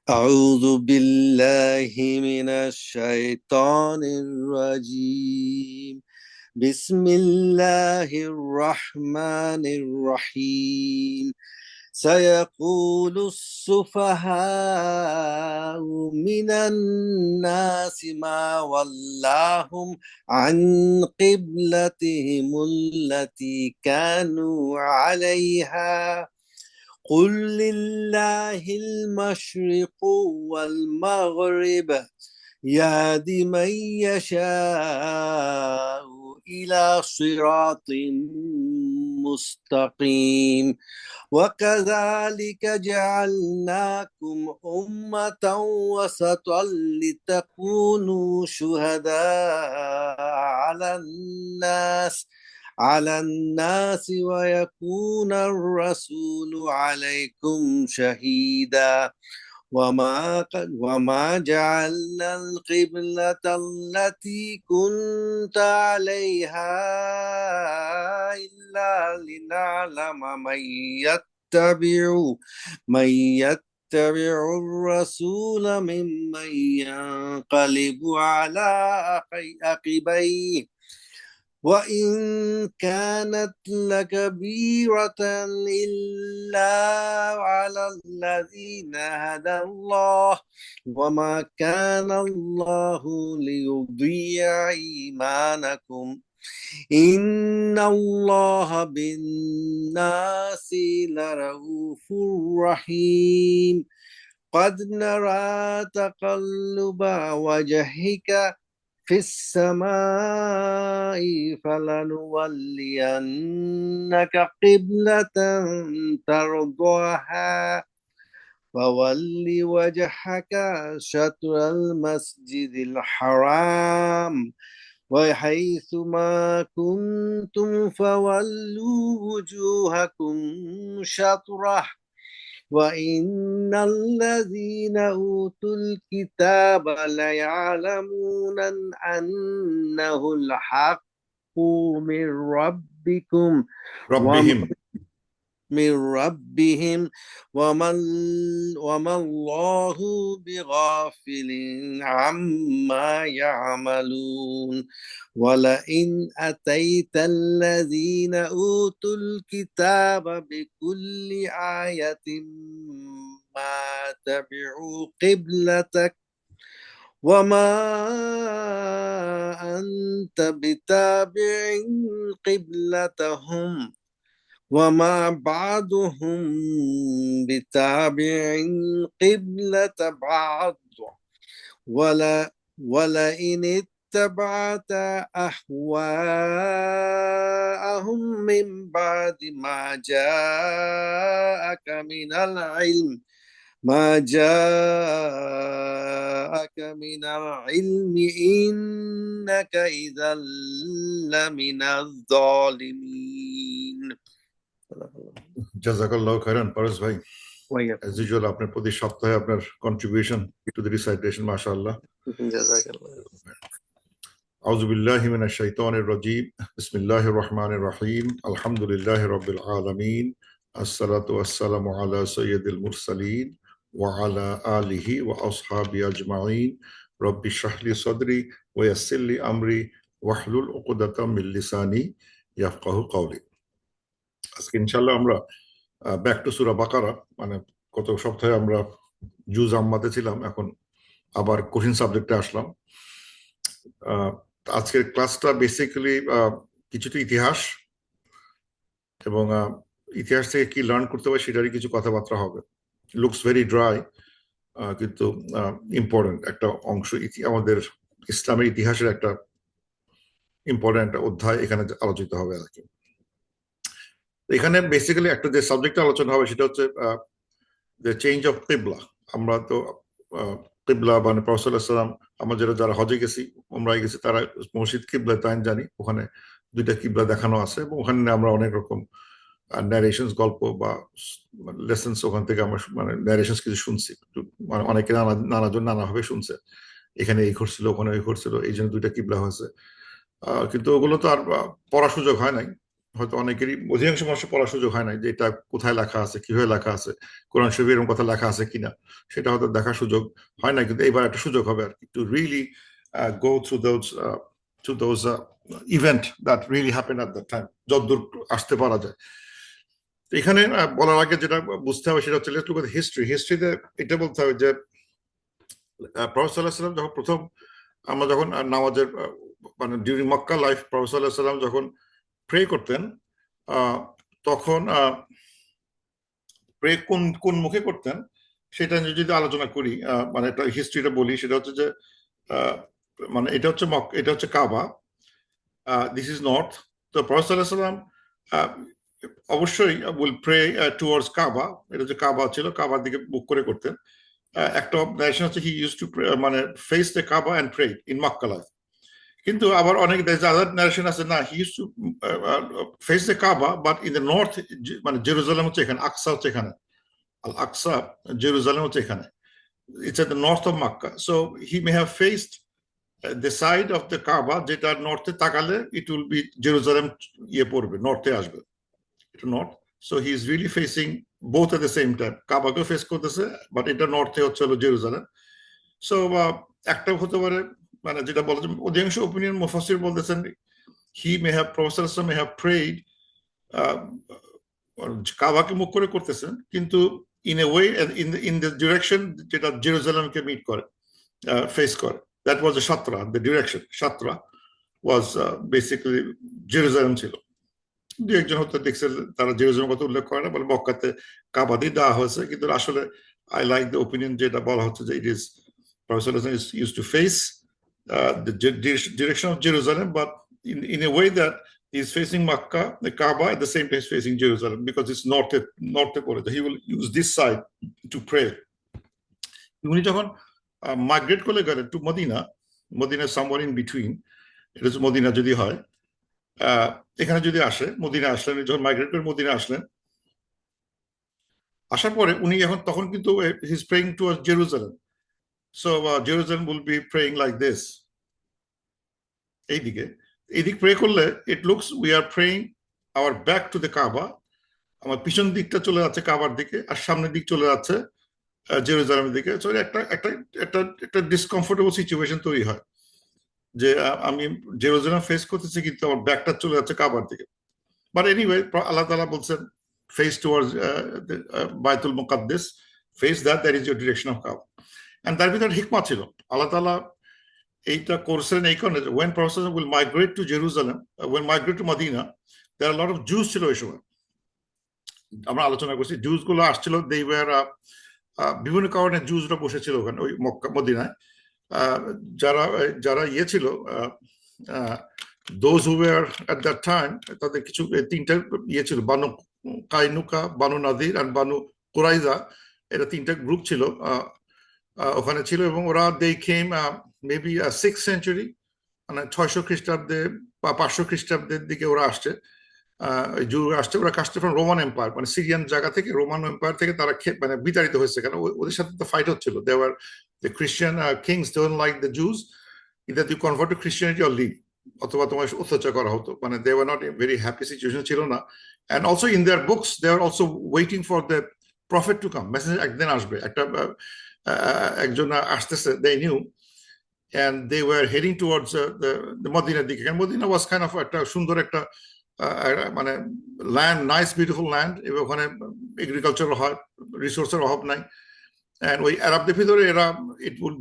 أعوذ بالله من الشيطان الرجيم. بسم الله الرحمن الرحيم. سيقول السفهاء من الناس ما ولاهم عن قبلتهم التي كانوا عليها. قل لله المشرق والمغرب يهدي من يشاء إلى صراط مستقيم. وكذلك جعلناكم أمة وسطا لتكونوا شهداء على الناس ويكون الرسول عليكم شهيدا. وما جعلنا القبلة التي كنت عليها إلا لنعلم من يتبع الرسول ممن ينقلب على عقبيه. وإن كانت لكبيرة إلا على الذين هدى الله، وما كان الله ليضيع إيمانكم، إن الله بالناس لرؤوف رحيم. قد نرى تقلب وجهك في السماء، فلنولينك قبلة ترضاها، فول وجهك شطر المسجد الحرام، وحيث ما كنتم فولوا وجوهكم شطره. وإن الذين أوتوا الكتاب ليعلمون أنه الحق من ربكم وما ربهم. من ربهم وما الله بغافل عما يعملون. ولئن أتيت الذين أوتوا الكتاب بكل آية ما تبعوا قبلتك، وما أنت بتابع قبلتهم، وما بعضهم بتابع قبلة بعض. ولئن اتبعت أهواءهم من بعد ما جاءك من العلم إنك إذا لمن الظالمين. জাযাকাল্লাহু খাইরান পারস ভাই। وياك. As usual, আপনার প্রতি সপ্তাহে আপনার contribution to the recitation, মাশাআল্লাহ। جزاك الله. আউযু বিল্লাহি মিনাশ শাইতানির রাজীম। বিসমিল্লাহির রহমানির রহিম। আলহামদুলিল্লাহি রাব্বিল আলামিন। আসসালাতু ওয়াসসালামু আলা সাইয়্যিদিল মুরসালিন ওয়া আলা আলিহি ওয়া আসহাবিহি আজমাইন। রব্বি ইশরাহ লি সাদরি ওয়া ইয়াসসির লি আমরি ওয়াহলুল উকদাতাম মিন লিসানি ইয়াফকাহু কওলি। আজকে ইনশাআল্লাহ আমরা ব্যাক টু সূরা বাকারা, মানে গত সপ্তাহে আমরা জুজ আম্মাতে ছিলাম, এখন আবার কঠিন সাবজেক্টে আসলাম। আজকের ক্লাসটা বেসিক্যালি কিছুটা ইতিহাস এবং ইতিহাস থেকে কি লার্ন করতে হবে সেটারই কিছু কথাবার্তা হবে। লুকস ভেরি ড্রাই, কিন্তু ইম্পর্টেন্ট একটা অংশ। আমাদের ইসলামের ইতিহাসের একটা ইম্পর্টেন্ট অধ্যায় এখানে আলোচিত হবে আর কি। এখানে বেসিক্যালি একটা যে সাবজেক্ট আলোচনা হবে সেটা হচ্ছে দ্য চেঞ্জ অফ কিবলা। আমরা তো কিবলা মানে প্রফেসর সাল্লাল্লাহু আলাইহি ওয়াসাল্লাম, আমরা যারা হজে গেছি, উমরায় গেছি, তারা মসজিদ কিবলা তাইন জানি, ওখানে দুইটা কিবলা দেখানো আছে এবং ওখানে আমরা অনেক রকম ন্যারেশনস, গল্প বা লেসন্স ওখান থেকে আমরা মানে ন্যারেশনস কিছু শুনছি। মানে অনেকে নানাজন নানাভাবে শুনছে, এখানে এই ঘটছিল, ওখানে ওই ঘটছিল, এই জন্য দুইটা কিবলা হয়েছে। কিন্তু ওগুলো তো আর পড়ার সুযোগ হয় নাই। হয়তো অনেকেরই অধিকাংশ মানুষের পড়ার সুযোগ হয় না যে এটা কোথায় লেখা আছে, কিভাবে লেখা আছে, কোরআন শরীফে এরকম কথা লেখা আছে কিনা, সেটা হয়তো দেখার সুযোগ হয় না। কিন্তু এবার একটা সুযোগ হবে আর কি, to really go through those event that really happen at that time, যতদূর আসতে পারা যায়। এখানে বলার আগে যেটা বুঝতে হবে সেটা হচ্ছে লেটস লুক এট হিস্ট্রি। হিস্ট্রিতে এটা বলতে হবে যে প্রফেসর সাল্লাল্লাহু আলাইহি ওয়াসাল্লাম যখন প্রথম, আমরা যখন নামাজের মানে ডিউরিং মক্কা লাইফ, প্রফেসর সাল্লাল্লাহু আলাইহি ওয়াসাল্লাম যখন প্রে করতেন, তখন প্রে কোন কোন মুখে করতেন সেটা নিয়ে যদি আলোচনা করি, মানে একটা হিস্ট্রিটা বলি, সেটা হচ্ছে যে মানে এটা হচ্ছে এটা হচ্ছে কাবা, দিস ইজ নর্থ। তো প্রফেসর সাল্লাল্লাহু আলাইহি ওয়াসাল্লাম অবশ্যই উইল প্রে টুয়ার্ডস কাবা, এটা হচ্ছে কাবা ছিল, কাবার দিকে মুখ করে করতেন। একটা নারেশন হচ্ছে হি ইউজ টু মানে face the Kaaba and pray in Mecca life. কিন্তু আবার অনেক আদার নারেশন আছে না, he use to face the Kaaba but in the north, মানে জেরুজালেম হচ্ছে এখানে, আকসা হচ্ছে এখানে, আল আকসা জেরুজালেম হচ্ছে এখানে, it's at the north of Makkah. So he may have faced the side of the Kaaba যেটা নর্থে তাকালে it will be Jerusalem ইয়ে পড়বে, নর্থে আসবে, এটা north. So he is really facing both at the same time, কাবাকে face করতেছে but এটা নর্থে হচ্ছে হলো জেরুজালেম। সো একটা হতে পারে, মানে যেটা বলছেন অধিকাংশ ওপিনিয়ন মুফাসসির বলতেছেন he may have, professor may have prayed কাবাকে মুখ করে করতেছেন, কিন্তু in a way in the direction যেটা জেরুজালেমকে মিট করে, ফেস করে, that was the shatra, the direction shatra was basically Jerusalem ছিল। দু একজন হয়তো দেখছে তারা জেরুজালেম কথা উল্লেখ করে না, বলে মক্কাতে কাবা দিয়ে দেওয়া হয়েছে, কিন্তু আসলে আই লাইক দ্য ওপিনিয়ন যেটা বলা হচ্ছে যে it is professor is use to face the direction of Jerusalem, but in a way that he's facing Makkah, the Kaaba, at the same time facing Jerusalem, because it's north পড়ে, he will use this side to pray. উনি যখন migrate করে গেলেন to Medina, Medina somewhere in between, এটা হচ্ছে Medina যদি হয়, এখানে যদি আসে, মদিনা আসলেন, যখন মাইগ্রেট করে মদিনা আসলেন, আসার পরে উনি এখন তখন কিন্তু he is praying towards Jerusalem. So Jerusalem will be praying like this, এইদিক প্রে করলে it looks we are praying hour back to the কাবা, আমার পিছন দিকটা চলে যাচ্ছে কাবার দিকে, আর সামনের দিক চলে যাচ্ছে জেরুজালেমের দিকে। সো একটা একটা একটা একটা ডিসকমফোর্টেবল সিচুয়েশন তৈরি হয় যে আমি জেরুজালেম ফেস করতেছি কিন্তু আমার ব্যাকটা চলে যাচ্ছে কাবার দিকে। বাট এনিওয়ে আল্লাহ তাআলা বলছেন face towards Baitul Muqaddas, face that is your direction of Kaaba. And তার ভিতরে হিকমা ছিল, আল্লাহ তাআলা এইটা করছেন এই কারণে, when Prophet will migrate to Jerusalem, when migrate to Medina, there are a lot of Jews ছিল ওই সময়, আমরা আলোচনা করছি জুস গুলো আসছিল, they were বিভিন্ন কারণে জুসরা বসেছিল ওখানে ওই মক্কা মদিনায়, যারা যারা ইয়ে ছিল those who were at that time, তাদের কিছু তিনটা ইয়ে ছিল, বানু কাইনুকা, বানু নাদির আর বানু কুরাইজা, এটা তিনটা গ্রুপ ছিল ওখানে ছিল, এবং ওরা they came maybe 6th century, মানে 600 খ্রিস্টাব্দে বা 500 খ্রিস্টাব্দের দিকে ওরা আসছে, আসছে, ওরা কাজটা ফ্রম রোমান এম্পায়ার, মানে সিরিয়ান জায়গা থেকে, রোমান এম্পায়ার থেকে তারা মানে বিতাড়িত হয়েছে, কারণ ওদের সাথে তো ফাইট হচ্ছিল, they were the Christian kings don't like the Jews, either you convert to Christianity or leave, অথবা তোমার অত্যাচার করা হতো, মানে they were not a very happy situation ছিল না। And also in their books they are also waiting for the prophet to come, messenger একদিন আসবে, একটা একজন আসতেছে, they knew, and they were heading towards the Medina দিকে, and Medina was kind of একটা সুন্দর একটা মানে ল্যান্ড, নাইস বিউটিফুল ল্যান্ড, এবং ওখানে এগ্রিকালচার হয়, রিসোর্সের অভাব নাই। এন্ড ওই আরবদের ভিতরে এরা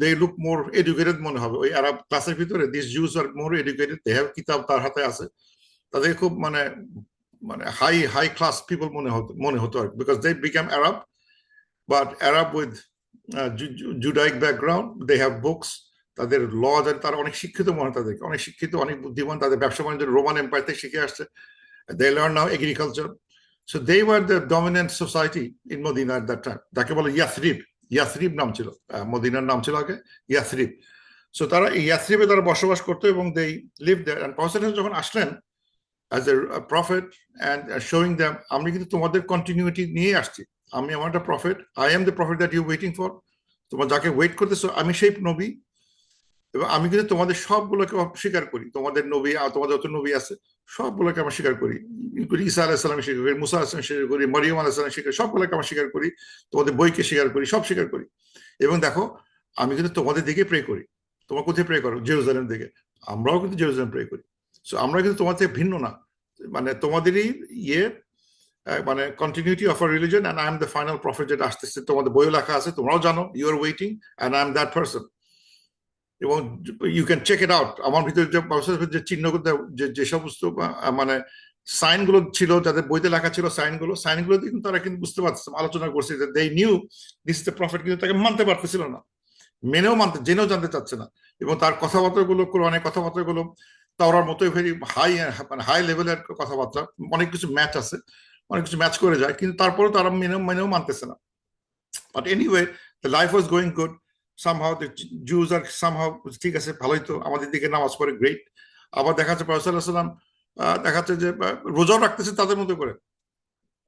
দে লুক মোর এডুকেটেড মনে হবে, ওই আরব ক্লাসের ভিতরে this Jews are more educated, they have কিতাব তার হাতে আছে, তাদের খুব মানে মানে হাই ক্লাস পিপল মনে হতো আর, because they became Arab, but Arab with Judaic background, they have books, তাদের ল, তারা অনেক শিক্ষিত মনে হয়, তাদেরকে অনেক শিক্ষিত, অনেক বুদ্ধিমান, তাদের ব্যবসা বাণিজ্য রোমান এম্পায়ার থেকে শিখে আসছে, they learn now agriculture, so they were the dominant society in Medina at that time, তাকে বলে ইয়াসরিব নাম ছিল, মদিনার নাম ছিল আগে ইয়াসরিব। সো তারা ইয়াসরিবে তারা বসবাস করতো এবং they lived there, and Prophet যখন আসলেন as a prophet and showing them, আমি কিন্তু তোমাদের কন্টিনিউটি নিয়ে আসছি, আমি আমার একটা prophet, I am the prophet that you waiting for, তোমরা যাকে ওয়েট করতেছো আমি সেই নবী, এবং আমি কিন্তু তোমাদের সবগুলোকে স্বীকার করি, তোমাদের নবী, তোমাদের যত নবী আছে সবগুলোকে আমরা স্বীকার করি। ঈসা আলাইসালাম স্বীকার করি, মুসা আলাইসালাম স্বীকার করি, মরিয়ম আলাইসালাম স্বীকার করি, সবগুলোকে আমরা স্বীকার করি, তোমাদের বইকে স্বীকার করি, সব স্বীকার করি। এবং দেখো আমি কিন্তু তোমাদের দিকে প্রে করি। তোমরা কোথায় প্রে করো? জেরুজালেম দিকে। আমরাও কিন্তু জেরুজালেম প্রে করি। সো আমরা কিন্তু তোমার থেকে ভিন্ন না, মানে তোমাদেরই ইয়ে, মানে continuity of a religion, and I am the final prophet, যেটা আসতেছে তোমাদের বইও লেখা আছে, তোমরাও জানো, you are waiting, and I am that person. এবং you can check it out. আমার ভিতরে যে চিহ্ন, যে সমস্ত মানে সাইন গুলো ছিল, যাদের বইতে লেখা ছিল সাইনগুলো দিয়ে কিন্তু তারা কিন্তু বুঝতে পারছে, আলোচনা করছে যে they knew this is the prophet, কিন্তু তাকে মানতে পারতেছিল না, জেনেও জানতে চাচ্ছে না। এবং তার কথাবার্তা গুলো, কোরআনের কথাবার্তা গুলো তাওরার মতোই ভেরি হাই, মানে হাই লেভেলের কথাবার্তা, অনেক কিছু ম্যাচ আছে, অনেক কিছু ম্যাচ করে যায়, কিন্তু তারপরে তারা মেনেও মানতেছে না। But anyway, the life was going good. Somehow the Jews are somehow, ঠিক আছে, ভালোই তো, আমাদের দিকে নামাজ পড়ে, গ্রেট। আবার দেখা যাচ্ছে প্রফেসর সাল্লাম দেখা যাচ্ছে যে রোজাও রাখতেছে তাদের মতো করে।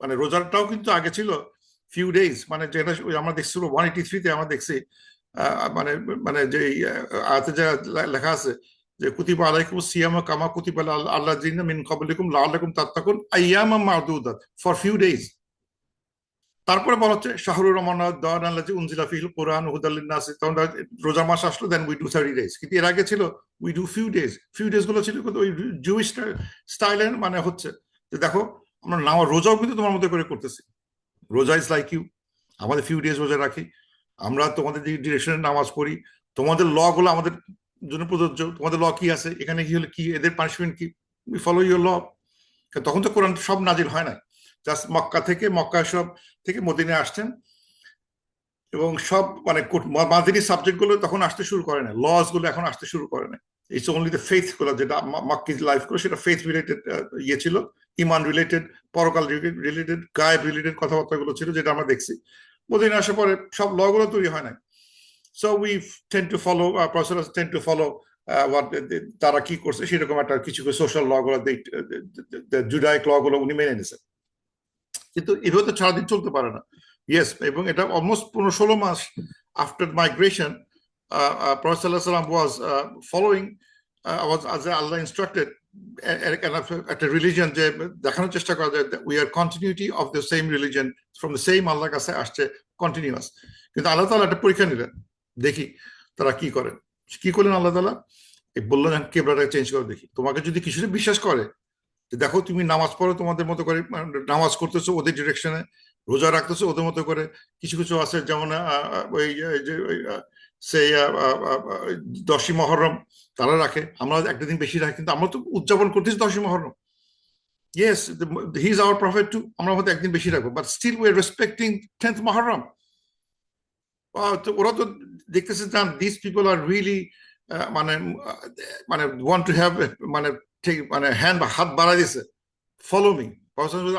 মানে রোজাটাও কিন্তু আগে ছিল ফিউ ডেজ, মানে যেটা আমরা দেখছি 183-তে আমরা দেখছি, মানে মানে যে আয়াতে যা লেখা আছে যে কুতিবা আলাইকুম সিয়ামা কামা কুতিবা আল্লাযিনা মিন ক্বাবলিকুম লাআল্লাকুম তাত্তাকুন আইয়ামাম মা'দুদাত, ফর ফিউ ডেজ। তারপরে বলা হচ্ছে শাহরুর রহমান উনজিলা ফিহিল কোরআন হুদাল লিন্নাস, তখন রোজা মাস আসলো, দেন উই ডু 30 ডেজ। কিন্তু এর আগে ছিল we do few days. Few days গুলো ছিল ওই জুইশ স্টাইলের, মানে হচ্ছে যে দেখো আমরা রোজাও কিন্তু তোমার মতো করে করতেছি। রোজা ইজ লাইক ইউ, আমাদের ফিউ ডেজ রোজা রাখি, আমরা তোমাদের ডিরেকশনে নামাজ পড়ি, তোমাদের ল গুলো আমাদের জন্য প্রযোজ্য। তোমাদের ল কি আছে, এখানে কি হলে কি, এদের পানিশমেন্ট কি, উই ফলো ইউর ল। তখন তো কোরআন সব নাজিল হয় না, জাস্ট মক্কা সব থেকে মদিনায় আসছেন, এবং সব মানে মাদিনী সাবজেক্ট গুলো তখন আসতে শুরু করে না, লস গুলো এখন আসতে শুরু করে না। ইটস অনলি দ্য ফেথ গুলো, যেটা মাক্কি লাইফ গুলো, সেটা ফেথ রিলেটেড ইয়ে ছিল, ইমান রিলেটেড, পরকাল রিলেটেড, গায়েব রিলেটেড কথাবার্তা গুলো ছিল, যেটা আমরা দেখছি। মদিনা আসার পরে সব ল গুলো তৈরি হয় না। So we tend to follow, professor tend to follow তারা কি করছে সেরকম একটা কিছু সোশ্যাল ল গুলো, জুডাইক ল গুলো উনি মেনে নিয়েছেন। কিন্তু এভাবে তো সারাদিন চলতে পারে না। ইয়েস, এবং এটা অলমোস্ট 15-16 মাস আফটার মাইগ্রেশন, প্রফেসর সাল্লাল্লাহু আলাইহি ওয়াসাল্লাম was following, was as Allah instructed, একটা রিলিজিয়ন, যে দেখানোর চেষ্টা করা যায় we are continuity of the same religion, from the same আল্লাহর কাছে আসছে, কন্টিনিউয়াস। কিন্তু আল্লাহ তাআলা একটা পরীক্ষা নিলেন, দেখি তারা কি করেন। কি করলেন আল্লাহ তাআলা? বললেন কিবলাটা চেঞ্জ করে দেখি, তোমাকে যদি কিছুটা বিশ্বাস করে, দেখো তুমি নামাজ পড়ো তোমাদের মতো করে, নামাজ করতেছো ওদের ডিরেকশনে, রোজা রাখতেছো ওদের মতো করে, কিছু কিছু আছে যেমন ওই যে সেই 10ই মহরম তারা রাখে, আমরা একটা দিন বেশি রাখি, কিন্তু আমরা তো উদযাপন করতেছি 10ই Muharram. Yes, he is our prophet too, আমরা হয়তো একদিন বেশি রাখবো, but still we are respecting 10th Muharram. ওরা তো দেখতেছে দিস পিপল আর রিয়েলি মানে মানে ওয়ান্ট টু হ্যাভ, মানে ঠিক মানে হাত বাড়াই দিছে, ফলো মি,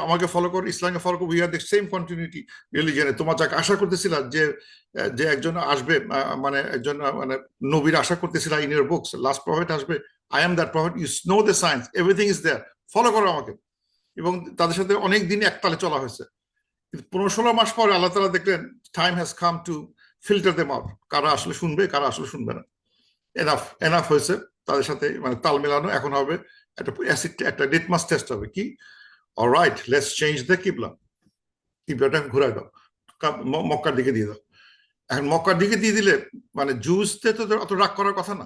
আমাকে ফলো করো, ইসলামকে ফলো করো, we are the same continuity রিলিজিয়নে। তোমার যাকে আশা করতেছিলা যে যে একজন আসবে, মানে একজন মানে নবীর আশা করতেছিলা in your books, last prophet আসবে, I am that prophet, you know the science, everything is there, follow করো আমাকে। এবং তাদের সাথে অনেক দিন একতালে চলা হয়েছে। 15-16 মাস পরে আল্লাহ তাআলা দেখলেন time has come to filter them out, কারা আসলে শুনবে, কারা আসলে শুনবে না। এনাফ হয়েছে তাদের সাথে, মানে তাল মেলানো। এখন হবে একটা লিটমাস টেস্ট হবে, কি অলরাইট লেটস চেঞ্জ দ্য কিবলাটা ঘুরাই দাও, মক্কার দিকে দিয়ে দাও। এখন মক্কার দিকে দিয়ে দিলে মানে জুসতে তো অত রাগ করার কথা না,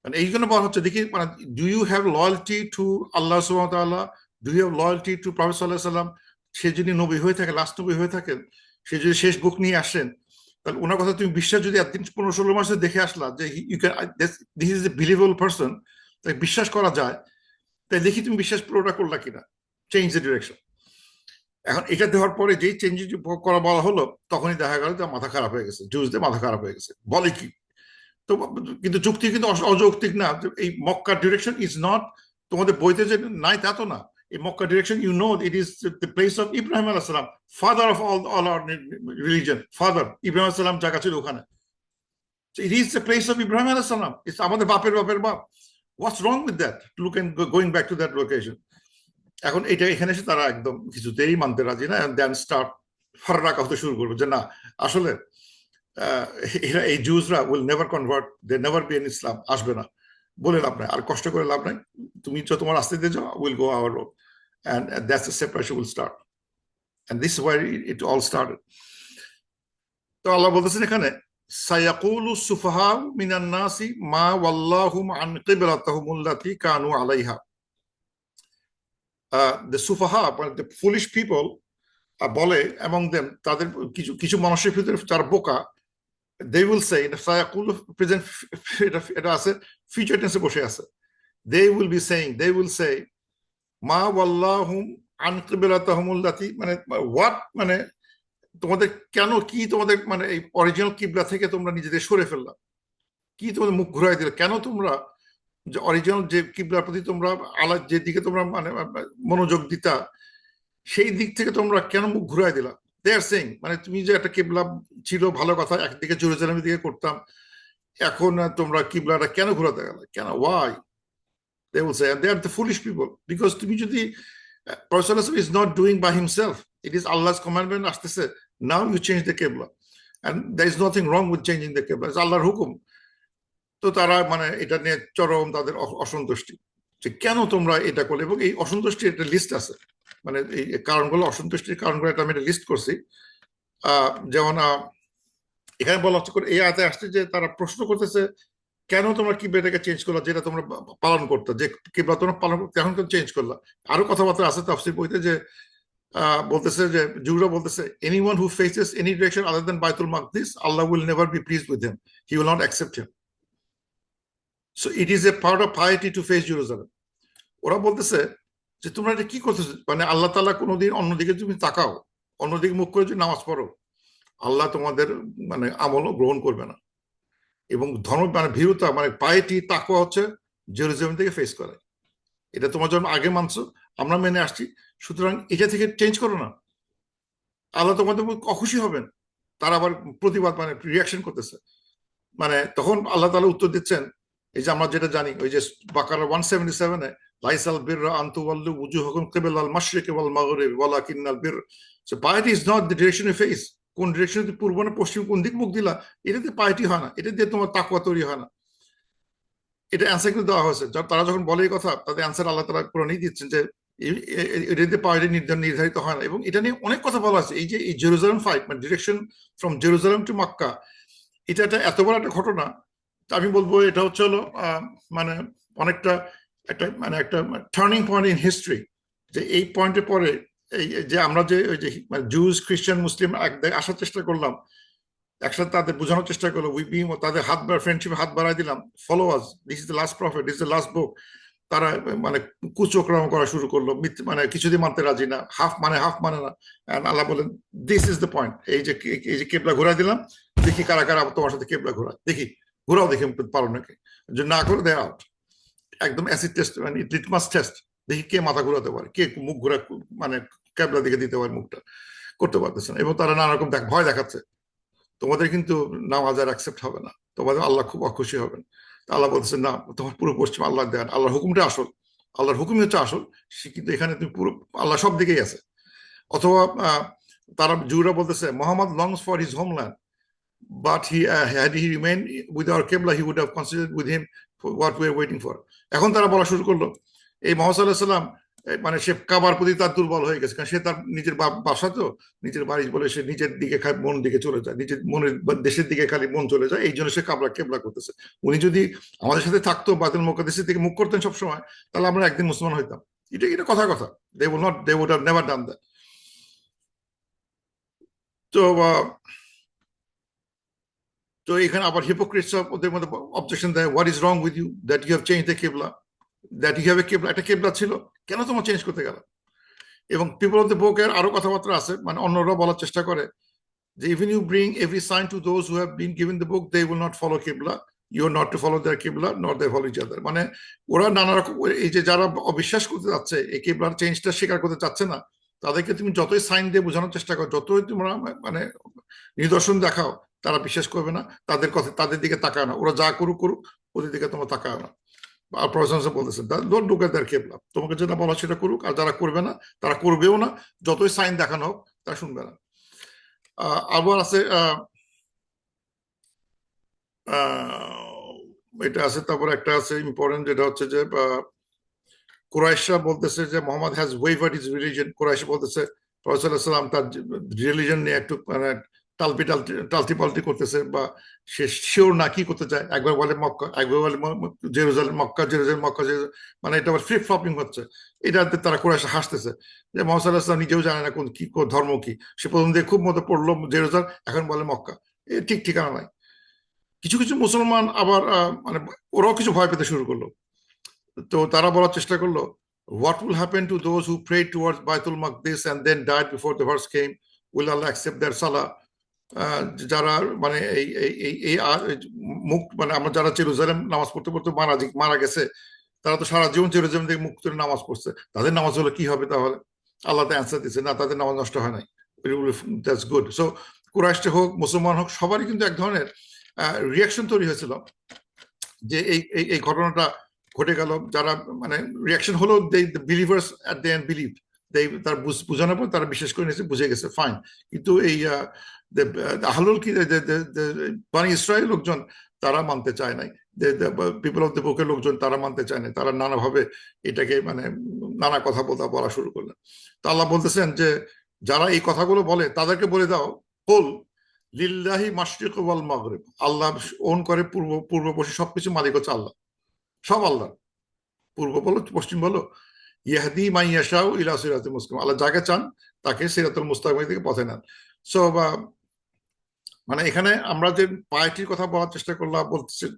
মানে এই জন্য বলা হচ্ছে দেখি, মানে do you have loyalty to Allah সুবহানাহু ওয়া তাআলা, do you have loyalty to prophet সাল্লাল্লাহু আলাইহি ওয়াসাল্লাম। সে যদি নবী হয়ে থাকে, লাস্ট নবী হয়ে থাকেন, সে যদি শেষ বুক নিয়ে আসেন, তাহলে ওনার কথা তুমি বিশ্বাস যদি একদিন 15-16 মাসে দেখে আসলা যে you can, this is a believable person, তাই বিশ্বাস করা যায়, তাই দেখি তুমি বিশ্বাস পুরোটা করলা কিনা, চেঞ্জ দ্য ডিরেকশন। এখন এটা দেওয়ার পরে যেই চেঞ্জ করা বলা হলো, তখনই দেখা গেল যে মাথা খারাপ হয়ে গেছে, জুসদের মাথা খারাপ হয়ে গেছে, বলে কি। তো কিন্তু যুক্তি কিন্তু অযৌক্তিক না। এই মক্কার ডিরেকশন ইজ নট তোমাদের বইতে যে নাই তা তো না। এই Mecca direction, you know, it is the place of Ibrahim আলাইহিস সালাম, father of all our religion, father Ibrahim আলাইহিস সালাম জায়গা ছিল ওখানে। It is the place of Ibrahim আলাইহিস সালাম, ইটস আমাদের বাপের বাপ। What's wrong with that, look and going back to that location. এখন এটা এখানে এসে তারা একদম কিছুতেই মানতে রাজি না, দেন স্টার্ট ফাররাকা হতে শুরু করবে যে না, আসলে আহ, এরা এই জুজরা will never convert, they never be in Islam, আসবে না, বলে লাভ নাই, আর কষ্ট করে লাভ নাই, তুমি তোমার রাস্তা দিয়ে যাও, will go hour road, and that's the separation will start, and this is where it all started. তো আল্লাহ বলতেছেন এখানে, সায়াকুলু সুফাহা মিনান নাসি মা ওয়াল্লাহুম আন কিবলাতাহুম আল্লাতী কানু আলাইহা। দ্য সুফাহা, দ্য ফুলিশ পিপল, বলে among them, তাদের কিছু কিছু মানুষের ভিতরে যারা বোকা, they will say, সায়াকুলু প্রেজেন্ট, এটা আছে ফিউচার টেন্সে বসে আছে, they will say মা ওয়াল্লাহুম আন কিবলাতাহুম আল্লাতী, মানে হোয়াট, মানে তোমাদের কেন, কি তোমাদের মানে এই অরিজিনাল কিবলা থেকে তোমরা নিজেদের সরে ফেললা, কি তোমাদের মুখ ঘুরাই দিলে, কেন তোমরা যে অরিজিনাল যে কিবলার প্রতি তোমরা যেদিকে তোমরা মানে মনোযোগ দিতা, সেই দিক থেকে তোমরা কেন মুখ ঘুরাই দিলা। দে আর সেইং, মানে তুমি যে একটা কিবলা ছিল ভালো কথা, একদিকে জেরুজালেমের দিকে করতাম, এখন তোমরা কিবলাটা কেন ঘুরাতে গেলে, কেন, Y? They will say, and they are the foolish people, because তুমি যদি Prophet is not doing by himself, it is Allah's commandment আসতেছে, now you change the Qibla, and there is nothing wrong with changing the Qibla, it's আল্লাহর হুকুম। তো তারা মানে এটা নিয়ে চরম তাদের অসন্তুষ্টি, যে কেন তোমরা এটা করলে, এবং এই অসন্তুষ্টির একটা লিস্ট আছে, মানে এই কারণগুলো, অসন্তুষ্টির কারণগুলো একটা আমি একটা লিস্ট করছি। যেমন এখানে বলা হচ্ছে, এই আয়াতে আসছে যে তারা প্রশ্ন করতেছে, কেন তোমরা কিবলাটাকে চেঞ্জ করলা, যেটা তোমরা পালন করতে, যে কিবলা তোমরা পালন করতে এখন কেন চেঞ্জ করলা। আরো কথাবার্তা আছে তাফসীর বইতে, যে বলতেছে যে জুরা বলতেছে, anyone who faces any direction other than Baitul Maqdis, Allah will never be pleased with him, he will not accept him, so it is a part of piety to face Jerusalem. ওরা বলতেছে যে তোমরা এটা কি করতেছো, মানে আল্লাহ তাআলা কোনোদিন অন্যদিকে তুমি তাকাও, অন্যদিকে মুখ করে যদি নামাজ পড়ো, আল্লাহ তোমাদের মানে আমল গ্রহণ করবে না। এবং ধর্ম মানে ভীরুতা, মানে পাইটি, তাকওয়া হচ্ছে জেরুজালেম থেকে ফেস করে, এটা তোমার জন্য আগে মানছো, আমরা মেনে আসছি, সুতরাং এটা থেকে চেঞ্জ করো না, আল্লাহ তোমাদের অখুশি হবেন। তারা আবার প্রতিবাদ, মানে রিয়াকশন করতেছে, মানে তখন আল্লাহ তাআলা উত্তর দিচ্ছেন, এই যে আমরা যেটা জানি, ওই যে বাকারা 177-এ, লাইসাল বিররা আন তুওয়াল্লু উজুহাকুম কিবলাল মাশরিকি ওয়াল মাগরিবি ওয়ালাকিন্নাল বির, so piety is not the direction you face, কোন ডিরেকশনে পূর্ব না পশ্চিম, কোন দিক মুখ দিলা, এটাতে পাইটি হয় না, এটা দিয়ে তোমার তাকওয়া তৈরি হয় না। এটা অ্যান্সার কিন্তু দেওয়া হয়েছে, তারা যখন বলে এই কথা, তাদের অ্যান্সার আল্লাহ তাআলা কোরআনেই দিচ্ছেন, যে এটাতে পাওয়াটি নির্ধারিত হয় না। এবং এটা নিয়ে অনেক কথা বলা আছে, এই যে এই জেরুজালেম ফাইট, মানে direction from Jerusalem to Mecca, এটা একটা এত বড় একটা ঘটনা, আমি বলবো এটা হচ্ছে হলো মানে অনেকটা একটা মানে একটা টার্নিং পয়েন্ট ইন হিস্ট্রি, যে এই পয়েন্টের পরে এই যে আমরা যে ওই যে মানে জুস খ্রিস্টান মুসলিম আসার চেষ্টা করলাম, একসাথে তাদের বোঝানোর চেষ্টা করলো, তাদের হাত ফ্রেন্ডশিপ হাত বাড়াই দিলাম, followers, this is the last prophet, this is the last book, তারা মানে কুচক্রম করা শুরু করলো, মানে কিছুদিন মানতে রাজি না, হাফ মানে না, আল্লাহ বলেন দিস ইজ দ্য পয়েন্ট, এই যে কেবলা ঘোরাই দিলাম, দেখি কারা কারা তোমার সাথে কেবলা ঘোরায়, দেখি ঘোরাও, দেখি পারো নাকি, যে না করে দেয় আউট, একদম অ্যাসিড টেস্ট, মানে লিটমাস টেস্ট, দেখি কে মাথা ঘোরাতে পারে, কে মুখ ঘোরা, মানে কেবলা দিকে দিতে পারে মুখটা, করতে পারতেছে না। এবং তারা নানা রকম ভয় দেখাচ্ছে, তোমাদের কিন্তু নামাজ আর অ্যাকসেপ্ট হবে না, তোমাদের আল্লাহ খুব অখুশি হবেন। আল্লাহ বলতেছে, না, তোমার পুরো পশ্চিম আল্লাহ দেন, আল্লাহর হুকুমটা আসল, আল্লাহর হুকুমই হচ্ছে আসল, কিন্তু এখানে তুমি পুরো আল্লাহ সব দিকেই আছে। অথবা তারা জুরা বলতেছে, Mohammad longs for his homeland, but had he remained with our Qibla, he would have considered with him for what we are waiting for. এখন তারা বলা শুরু করলো, এই মোহাম্মদ সাল্লাল্লাহু আলাইহি ওয়াসাল্লাম, মানে সে কাবার প্রতি তার দুর্বল হয়ে গেছে, কারণ সে তার নিজের বাসা, তো নিজের বাড়ি বলে সে নিজের দিকে মন দিকে চলে যায়, নিজের মনের দেশের দিকে খালি মন চলে যায়, এই জন্য সে কেবলা করতেছে। উনি যদি আমাদের সাথে থাকতো, বাইতুল মুকাদ্দাসের দিকে মুখ করতেন সবসময়, তাহলে আমরা একদিন মুসলমান হইতাম। এটা কথা they would have never done that. তো তো এখানে আবার হিপোক্রিটস ওদের মধ্যে অবজেকশন দেয়, what is wrong with you that you have change the কেবলা, দ্যাট ইউ হ্যাভ এ কেবলা, একটা কেবলা ছিল, কেন তোমার চেঞ্জ করতে গেল। এবং পিপল অফ দ্য বুকের আরো কথাবার্তা আছে, মানে অন্যরা বলার চেষ্টা করে যে even you bring every sign to those who have been given the book, they will not follow qibla, you are not to follow their qibla, not they follow each other. মানে ওরা নানা রকম, এই যে যারা অবিশ্বাস করতে যাচ্ছে, এই কেবলার চেঞ্জটা স্বীকার করতে চাচ্ছে না, তাদেরকে তুমি যতই সাইন দিয়ে বোঝানোর চেষ্টা করো, যতই তোমরা মানে নিদর্শন দেখাও, তারা বিশ্বাস করবে না, তাদের কথা, তাদের দিকে তাকায় না, ওরা যা করুক ওদের দিকে তোমরা তাকায় না। আর প্রশংসা বলতেছে, ডোন্ট লুক এট দেয়ার কেবলা, তোমাকে যেটা বলা সেটা করুক, আর যারা করবে না তারা করবেও না, যতই সাইন দেখানো হোক তারা শুনবে না। আবার আছে এটা আছে। তারপর একটা আছে ইম্পর্টেন্ট, যেটা হচ্ছে যে কুরাইশরা বলতেছে যে Muhammad has wavered his religion. Quraysh বলতেছে প্রফেসর সাল্লাল্লাহু আলাইহি ওয়াসাল্লাম তার রিলিজন নিয়ে একটু মানে টালটি পাল্টি করতেছে, বা সে শিওর না কি করতে চায়। একবার বলে মক্কা, একবার বলে Jerusalem, Mecca Jerusalem, Mecca Jerusalem, মানে এটা আবার ফ্লিপ ফ্লপিং হচ্ছে। এটাতে তারা কুরাইশ হাসতেছে যে মোহাম্মদ সাল্লাল্লাহু আলাইহি ওয়াসাল্লাম নিজেও জানে না কোন কি ধর্ম কি। সে প্রথম দিয়ে খুব মতো পড়লো জেরুজালেম, এখন বলে মক্কা। এ ঠিক ঠিকানা নাই। কিছু কিছু মুসলমান আবার মানে ওরাও কিছু ভয় পেতে শুরু করলো। তো তারা বলার চেষ্টা করলো, what will happen to those who prayed towards Baitul Maqdis and then died before the verse came? Will Allah accept their salah? যারা মানে এই এই এই এই মুখ মানে আমরা যারা জেরুজালেম নামাজ পড়তে পড়তে মারা গেছে, তারা তো সারা জীবন জেরুজালেম থেকে মুখ তুলে নামাজ পড়ছে, তাদের নামাজ হলো কি হবে তাহলে? আল্লাহ তো অ্যান্সার দিচ্ছে, না তাদের নামাজ নষ্ট হয় নাই। That's good. সো কুরাইশে হোক মুসলমান হোক সবারই কিন্তু এক ধরনের রিয়াকশন তৈরি হয়েছিল যে এই এই ঘটনাটা ঘটে গেল। যারা মানে রিয়াকশন হলো, believers at the end believe, তার বোঝানোর পর তারা বিশ্বাস করে নিয়েছে, বুঝে গেছে, ফাইন। কিন্তু এই আহলুল কি বানি ইসরায়েল লোকজন তারা মানতে চায় নাই, পিপল অফ দ্য বুকের লোকজন তারা মানতে চায় নাই। তারা নানাভাবে এটাকে মানে নানা কথা বলা শুরু করলেন। তো আল্লাহ বলতেছেন যে যারা এই কথাগুলো বলে তাদেরকে বলে দাও, কুল লিল্লাহি মাশরিক ওয়াল মাগরিব, আল্লাহ ওন করে পূর্ব পশ্চিম সবকিছু মালিক হচ্ছে আল্লাহ, সব আল্লাহ। পূর্ব বলো পশ্চিম বলো, ইয়াহদি মাই ইয়াশাউ ইলা সিরাতুল মুস্তাকিম, আল্লাহ যাকে চান তাকে সিরাতুল মুস্তাকিম থেকে পথে নেন। সো মানে এখানে আমরা যে পায়েটির কথা বলার চেষ্টা করলাম,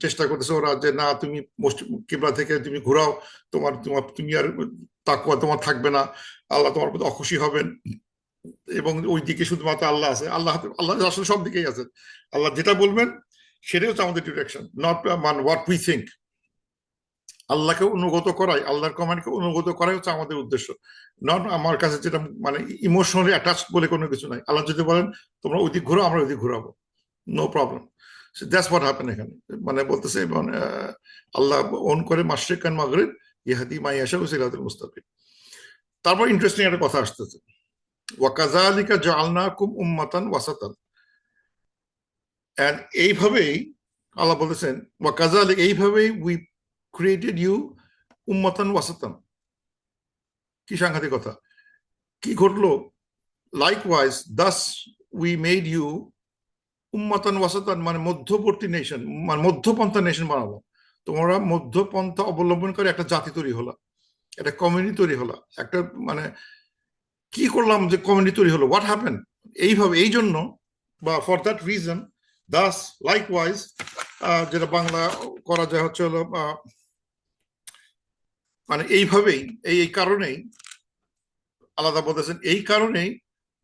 চেষ্টা করতেছে ওরা যে না তুমি কিবলা থেকে তুমি ঘুরাও, তোমার তোমার তুমি আর তাকওয়া তোমার থাকবে না, আল্লাহ তোমার প্রতি অখুশি হবেন, এবং ওই দিকে শুধুমাত্র আল্লাহ আছে। আল্লাহ আল্লাহ আসলে সব দিকেই আছে। আল্লাহ যেটা বলবেন সেটাই হচ্ছে আমাদের ডিরেকশন, নট মান হোয়াট উই থিঙ্ক। আল্লাহকে অনুগত করাই, আল্লাহর কমান্ডকে অনুগত করাই হচ্ছে আমাদের উদ্দেশ্য, নট আমার কাছে যেটা মানে ইমোশনালি অ্যাটাচ বলে কোনো কিছু নাই। আল্লাহ যদি বলেন তোমরা ওইদিক ঘুরো, আমরা ওইদিক ঘুরাবো, no problem. That's what happen এখানে। মানে বলতেছে আল্লাহ ওন করে মাশরিক এন্ড মাগরিব, ইয়াহদি মাই ইয়াশাউ সিরাতুল মুস্তাকিম। তারপর ইন্টারেস্টিং একটা কথা আসতেছে, ওয়াকাযালিকা জাআলনাকুম উম্মাতান ওয়াসাতান, এন্ড এইভাবেই আল্লাহ বলতেছেন ওয়াকাযালিক, এইভাবেই উই ক্রিয়েটেড ইউ উম্মাতান ওয়াসাতান। কি সাংঘাতিক কথা! কি ঘটলো? Likewise thus we made you উম্মাতান ওয়াসাতান, মানে মধ্যবর্তী নেশন, মানে মধ্যপন্থা নেশন বানাবো। তোমরা মধ্যপন্থা অবলম্বন করে একটা জাতি তৈরি হলো, একটা কমিউনিটি তৈরি হলো, একটা মানে কি করলাম যে কমিউনিটি তৈরি হলো, হোয়াট হ্যাপেন? এইভাবে, এই জন্য বা for that reason, Das likewise, যেটা বাংলা করা যায় হচ্ছে হলো মানে এইভাবেই, এই কারণেই আলাদা বলতেছেন, এই কারণেই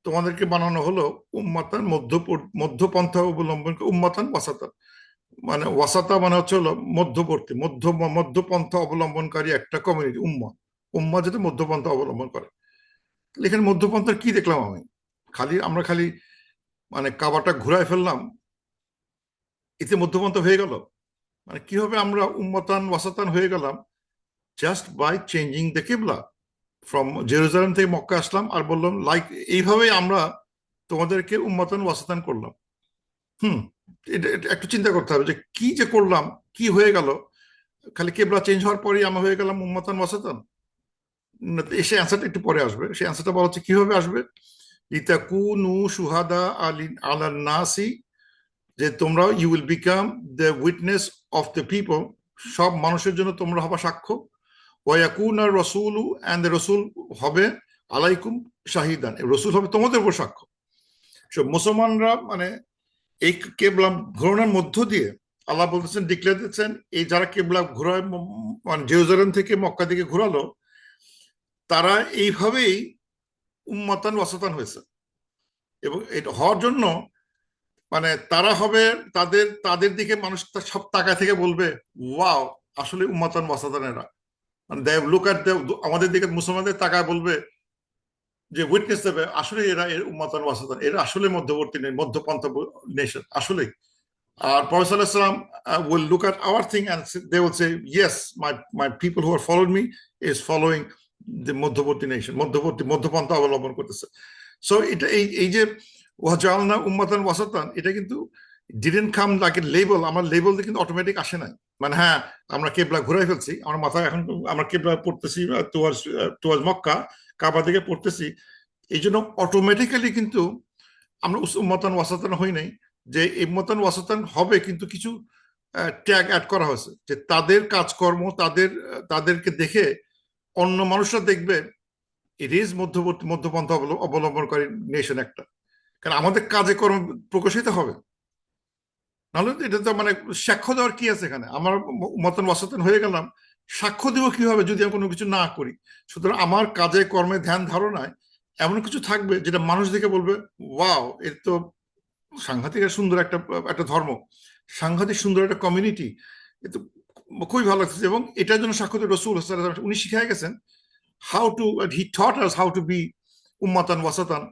তোমাদেরকে বানানো হলো উম্মাতান মধ্যপন্থা অবলম্বন, উম্মাতান ওয়াসাতান, মানে ওয়াসাতা মানে হচ্ছে হলো মধ্যবর্তী, মধ্যপন্থা অবলম্বনকারী একটা কমিউনিটি, উম্মা যেটা মধ্যপন্থা অবলম্বন করে। এখানে মধ্যপন্থার কি দেখলাম আমি? আমরা খালি মানে কাবাটা ঘুরাই ফেললাম, এতে মধ্যপন্থা হয়ে গেল? মানে কিভাবে আমরা উম্মাতান ওয়াসাতান হয়ে গেলাম? জাস্ট বাই চেঞ্জিং দ্য কিবলা। ফ্রম জেরুজালেম থেকে মক্কা আসলাম আর বললাম লাইক এইভাবেই আমরা তোমাদেরকে উম্মাতান ওয়াসাতান করলাম। এটা একটু চিন্তা করতে হবে যে কি যে করলাম, কি হয়ে গেল? খালি কেবলা চেঞ্জ হওয়ার পরেই আমরা হয়ে গেলাম উম্মাতান ওয়াসাতান? সে অ্যান্সারটা একটু পরে আসবে। সে অ্যান্সারটা বলা হচ্ছে কিভাবে আসবে, লিতাকুনু শুহাদা আলান নাসি, যে তোমরা you will become the witness of the people, সব মানুষের জন্য তোমরা হবা সাক্ষ্য। ওয়াকুনা রসুলু, এন্ড দ্য রসুল হবে আলাইকুম শাহিদান, রসুল হবে তোমাদের উপর সাক্ষ্য। সব মুসলমানরা মানে এই কেবলা ঘোরানোর মধ্য দিয়ে আল্লাহ বলতেছেন, ডিক্লেয়ার দিচ্ছেন, এই যারা কেবলা ঘোরায় মানে জেরুজালেম থেকে মক্কা দিকে ঘোরালো, তারা এইভাবেই উম্মাতান ওয়াসাতান হয়েছে। এবং এটা হওয়ার জন্য মানে তারা হবে, তাদের দিকে মানুষ সব তাকায় থেকে বলবে ওয়াও, আসলে উম্মাতান ওয়াসাতান এরা। মানে লুক এট আমাদের দিকে মুসলমানদের তাকায় বলবে যে উইটনেস দেবে, আসলে এরা এর উম্মাতান ওয়াসাতান, এরা আসলে মধ্যবর্তী নেই, মধ্যপন্থা নেশন আসলেই। আর প্রফেসর সাল্লাল্লাহু আলাইহি ওয়াসাল্লাম will look at our thing and they will say yes, my people who are following me is following the মধ্যবর্তী নেশন, মধ্যপন্থা অবলম্বন করতেছে। সো এটা এই যে ওয়াজালনা উম্মাতান ওয়াসাতান, এটা কিন্তু didn't come like a label. আমার লেবেল দিয়ে কিন্তু অটোমেটিক আসে নাই, মানে হ্যাঁ আমরা কেবলা ঘুরাই ফেলছি, আমার মাথায় এখন আমরা কেবলা পড়তেছি টুয়ার্ডস টুয়ার্ডস মক্কা, কাবা দিকে পড়তেছি, এই জন্য অটোমেটিক্যালি কিন্তু আমরা উম্মাতান ওয়াসাতান হই নাই। যে উম্মাতান ওয়াসাতান হবে, কিন্তু কিছু ট্যাগ অ্যাড করা হয়েছে যে তাদের কাজকর্ম, তাদেরকে দেখে অন্য মানুষরা দেখবে ইট ইজ মধ্যপন্থা অবলম্বনকারী নেশন একটা। কারণ আমাদের কাজে কর্ম প্রকাশিত হবে, নাহলে এটা তো মানে সাক্ষ্য দেওয়ার কি আছে এখানে? আমার মতন অসচেতন হয়ে গেলাম, সাক্ষ্য দিব কিভাবে যদি আমি কোনো কিছু না করি? সুতরাং আমার কাজে কর্মে ধ্যান ধারণায় এমন কিছু থাকবে যেটা মানুষ দেখে বলবে ওয়াও, এর তো সাংঘাতিক সুন্দর একটা একটা ধর্ম, সাংঘাতিক সুন্দর একটা কমিউনিটি, এ তো খুবই ভালো লাগছে। এবং এটার জন্য সাক্ষ্য দিয়ে রসুল উনি শিখাই গেছেন how to, he taught us how to be উম্মাতান ওয়াসাতান।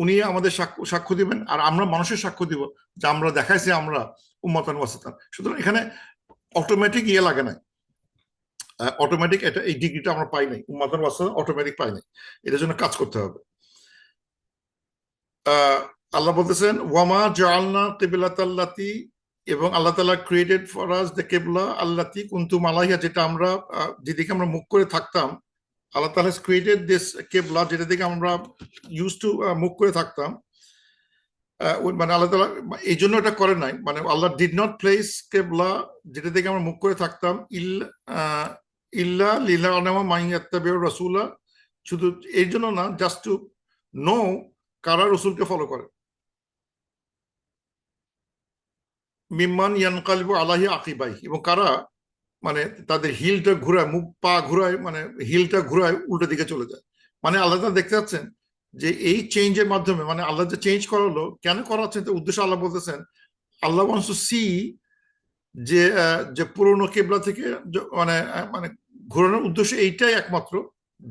উনি আমাদের সাক্ষ্য দিবেন, আর আমরা মানুষের সাক্ষ্য দিব যে আমরা দেখাইছি আমরা উম্মাতান ওয়াসাতান। সুতরাং এখানে অটোমেটিক ইয়ে লাগে না, অটোমেটিক এটা এই ডিগ্রিটা আমরা পাই নাই, উম্মাতান ওয়াসাতান অটোমেটিক পাই নাই, এটার জন্য কাজ করতে হবে। আল্লাহ বলতেছেন ওয়ামা জাআলনা কিবলাতাল্লাতি, এবং আল্লাহ তাআলা ক্রিয়েটেড ফর আস দ্য কিবলা আল্লাতি কুনতুম আলাইহা, যেটা আমরা যেদিকে আমরা মুখ করে থাকতাম। আল্লাহ তাআলা has created this কিবলা, যেটা দিকে আমরা ইউজ টু মুখ করে থাকতাম। মানে আল্লাহ তাআলা এই জন্য এটা করে নাই, মানে আল্লাহ ডিড নট প্লেস কিবলা যেটা দিকে আমরা মুখ করে থাকতাম ইল্লা লিয়ালামা মান ইয়াত্তাবিউ রাসূলা, শুধু এর জন্য না, জাস্ট টু নো কারা রসুলকে ফলো করে। মিম্মান ইয়ানকালিবু আলাইহি আকিবাই, এবং কারা মানে তাদের হিলটা ঘুরায়, মুখ পা ঘুরায়, মানে হিলটা ঘুরায় উল্টো দিকে চলে যায়। মানে আল্লাহ তাআলা দেখতে পাচ্ছেন যে এই চেঞ্জের মাধ্যমে, মানে আল্লাহ যে চেঞ্জ করালো, কেন করাচ্ছেন তার উদ্দেশ্য আল্লাহ বলতেছেন আল্লাহ ওয়ান্টস টু সি যে যে পুরোনো কেবলা থেকে মানে মানে ঘোরানোর উদ্দেশ্য এইটাই একমাত্র,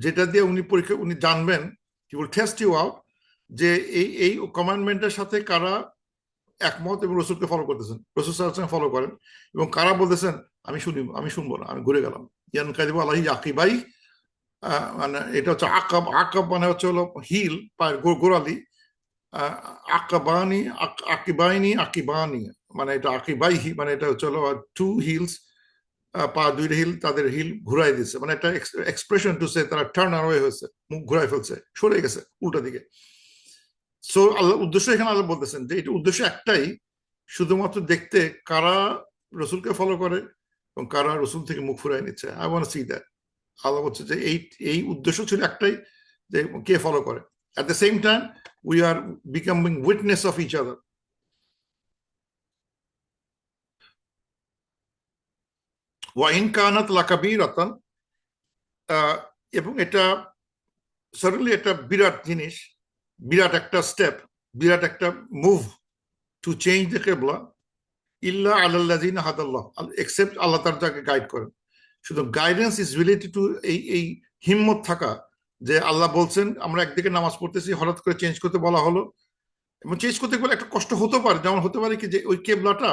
যেটা দিয়ে উনি পরীক্ষা উনি জানবেন, he will test you out, যে এই কমান্ডমেন্টের সাথে কারা একমত এবং রসুলকে ফলো করতেছেন, রসুল সাল্লাল্লাহু আলাইহি ওয়াসাল্লাম ফলো করেন, এবং কারা বলতেছেন আমি শুনবো না, আমি ঘুরে গেলাম। ইয়ান কালিবু আলাইহি আকিবাই, মানে এটা হচ্ছে আকাব, আকাব মানে হচ্ছে হলো হিল, পায়ের গোড়ালি, আকাবানি আকিবাইনি আকিবানি, মানে এটা আকিবাইহি, মানে এটা হচ্ছে হলো টু হিলস, পা দুইটা হিল, তাদের হিল ঘুরাই দিচ্ছে, মানে একটা এক্সপ্রেশন টু সে তারা টার্ন অ্যাওয়ে হয়েছে, মুখ ঘুরাই ফেলছে, সরে গেছে উল্টা দিকে। সো আল্লাহ উদ্দেশ্য এখানে আল্লাহ বলতেছেন যে এটা উদ্দেশ্য একটাই, শুধুমাত্র দেখতে কারা রসুলকে ফলো করে এবং কারা রসুল থেকে মুখ ফুরাই নিচ্ছে। I want see that. Allah বলছে যে এই উদ্দেশ্য ছিল একটাই, যে কে ফলো করে। At the same time we are becoming witness of each other. ওয়াইন কানাত লাকাবীরাতান, এবং এটা সার্টেনলি একটা বিরাট জিনিস, বিরাট একটা স্টেপ, বিরাট একটা মুভ টু চেঞ্জ দ্য কিবলা, ইল্লা আলাল্লাযিনা হাদাল্লাহ, এক্সেপ্ট আল্লাহ তাআলা যাকে গাইড করেন। শুধু গাইডেন্স ইজ রিলেটেড টু এই হিম্মত থাকা, যে আল্লাহ বলছেন আমরা একদিকে নামাজ পড়তেছি, হঠাৎ করে চেঞ্জ করতে বলা হলো, এবং চেঞ্জ করতে গেলে একটা কষ্ট হতে পারে, যেমন হতে পারে কি যে ওই কেবলাটা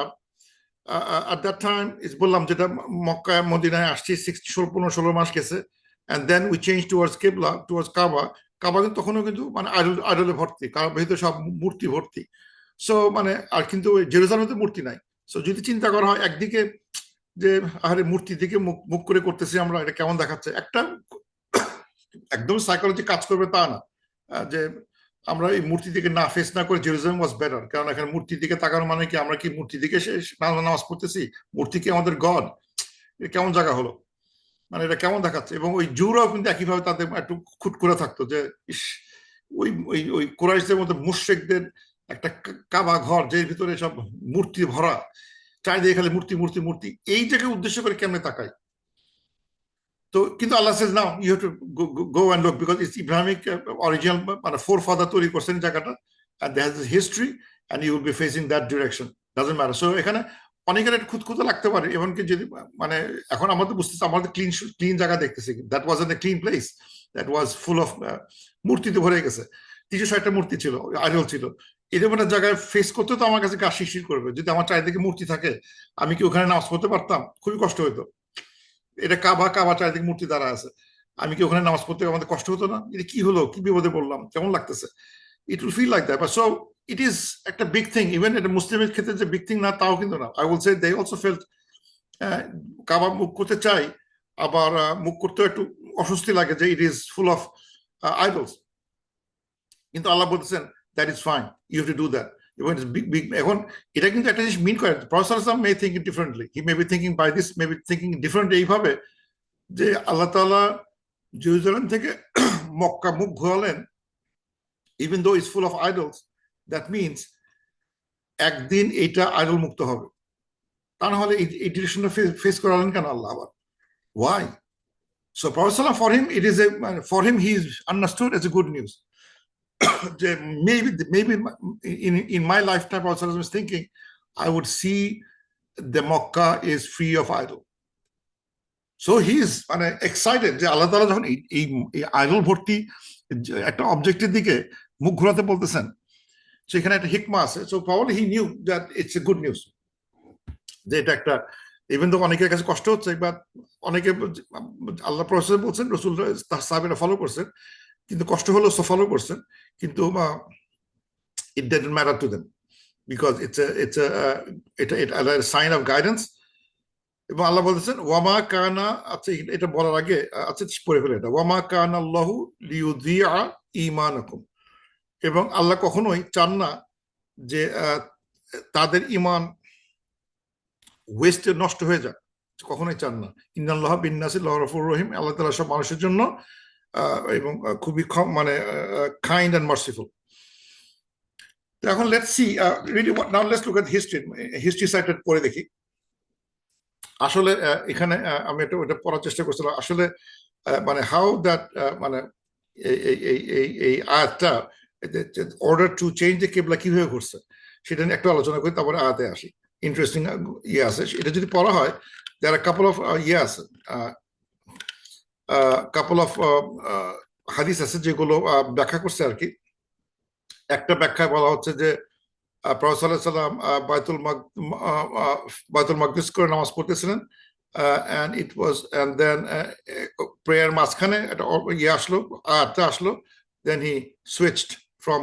at that time is বললাম যেটা মক্কায় মদিনায় আসছি 15-16 মাস গেছে, and then we change towards কেবলা, towards কাবা। কাবা কিন্তু তখনও কিন্তু মানে আইডলে ভর্তি, কাবার ভিতরে সব মূর্তি ভর্তি। সো মানে আর কিন্তু জেরুজালেমে তো মূর্তি নাই। সো যদি চিন্তা করা হয় একদিকে যে আরে মূর্তির দিকে মুখ করে করতেছি আমরা, এটা কেমন দেখাচ্ছে, একটা একদম সাইকোলজি কাজ করবে তা না, যে আমরা এই মূর্তি দিকে না ফেস না করে জেরুজালেম ওয়াজ বেটার, কারণ এখানে মূর্তির দিকে তাকানো মানে কি আমরা কি মূর্তির দিকে নামাজ পড়তেছি? মূর্তি কি আমাদের গড? এটা কেমন জায়গা হলো, মানে এটা কেমন দেখাচ্ছে। এবং ওই জুরাও কিন্তু একইভাবে তাদের একটু খুট করে থাকতো যে ইস, ওই ওই ওই কুরাইশদের মধ্যে মুশরিকদের একটা কাবা ঘর, যে ভিতরে সব মূর্তি ভরা, চারিদিকে খালি মূর্তি মূর্তি মূর্তি, এই জায়গায় উদ্দেশ্য করে কেমনে তাকায়। তো কিন্তু আল্লাহ says now you have to go and look because it's Islamic original, মানে forefather তৈরি করছেন জায়গাটা, and there has this history and you will be facing that direction, doesn't matter. So এখানে অনেকের একটু খুঁতখুঁতে লাগতে পারে, এমনকি যদি মানে এখন আমাদের বুঝতেছি, আমাদের ক্লিন জায়গা দেখতেছি, that was N a clean place, that was full of মূর্তিতে ভরে গেছে, 360টা মূর্তি ছিল, আইডল ছিল। এরকম একটা জায়গায় ফেস করতে তো আমার কাছে গা শিরশির করবে, যদি আমার চারিদিকে মূর্তি থাকে আমি কি ওখানে নামাজ পড়তে পারতাম? খুবই কষ্ট হইতো। এটা কাবা, কাবা চারিদিকে মূর্তি দ্বারা আছে, আমি কি ওখানে নামাজ পড়তে আমাদের কষ্ট হতো না? এটা কি হলো, কি বিপদে পড়লাম, কেমন লাগতেছে, it will feel like that. So it is একটা big thing, even এটা মুসলিমের ক্ষেত্রে যে big thing না তাও কিন্তু না। I will say they also felt কাবা মুখ করতে চাই, আবার মুখ করতে একটু অস্বস্তি লাগে যে it is full of idols, কিন্তু আল্লাহ বলতেছেন that is fine, you have to do that. এবং এখন এটা কিন্তু একটা জিনিস মিন করে, professor may think differently, he may be thinking by this, may be thinking different এইভাবে যে আল্লাহ তাআলা জেরুজালেম থেকে মক্কা মুখ ঘোরালেন, even though it's full of idols, that means একদিন এটা আইডল মুক্ত হবে। তা না হলে এই ডিরেকশনটা ফেস করালেন কেন আল্লাহ আবার? Why? So Prophet for him it is a, for him he is understood as a good news. maybe in my lifetime Prophet was thinking I would see the Makkah is free of idol. So he is excited যে আল্লাহ তাআলা যখন এই idol ভর্তি একটা অবজেক্টের দিকে মুখ ঘোরাতে বলতেছেন, সেখানে একটা হিকমা আছে। So probably he knew that it's a good news, যে এটা একটা, ইভেন তো অনেকের কাছে কষ্ট হচ্ছে, বাট অনেকে আল্লাহ প্রফেসর বলছেন, রসুল সাহাবীরা ফলো করছেন, কিন্তু কষ্ট হলো ফলো করছেন, কিন্তু it didn't matter to them because it's a sign of guidance. এবং আল্লাহ বলতেছেন ওয়ামা কানা, আচ্ছা এটা বলার আগে আচ্ছা পড়ে ফেলে এটা, ওয়ামা কানা আল্লাহু লিইউযিআ ঈমানাকুম, এবং আল্লাহ কখনোই চান না যে তাদের ঈমান ওয়েস্টে নষ্ট হয়ে যায়, কখনোই চান না। ইন্নাল্লাহা বিন-নাসি লারাউফুর রহিম, আল্লাহ তাআলা সব মানুষের জন্য এবং খুবই কাইন্ড এন্ড মার্সিফুল। এখন let's see really now, let's look at history সাইডটা পড়ে দেখি। আসলে এখানে আমি এটা পড়ার চেষ্টা করছিলাম, আসলে মানে হাউ দ্যাট মানে এই আয়াতটা অর্ডার টু চেঞ্জ দ্য কিবলা কিভাবে করছে সেটা নিয়ে একটু আলোচনা করি, তারপরে আয়াতে আসি। ইন্টারেস্টিং ইয়ে আছে, এটা যদি পড়া হয় there are a couple of ইয়ে আছে, couple of হাদিস আছে যেগুলো ব্যাখ্যা করছে আর কি। একটা ব্যাখ্যায় বলা হচ্ছে যে প্রফেসর সাল্লাল্লাহু আলাইহি ওয়াসাল্লাম বাইতুল মাকদিস করে নামাজ পড়তেছিলেন, and it was, and then prayer মাঝখানে একটা ইয়ে আসলো, আয়াতটা আসলো, then he switched from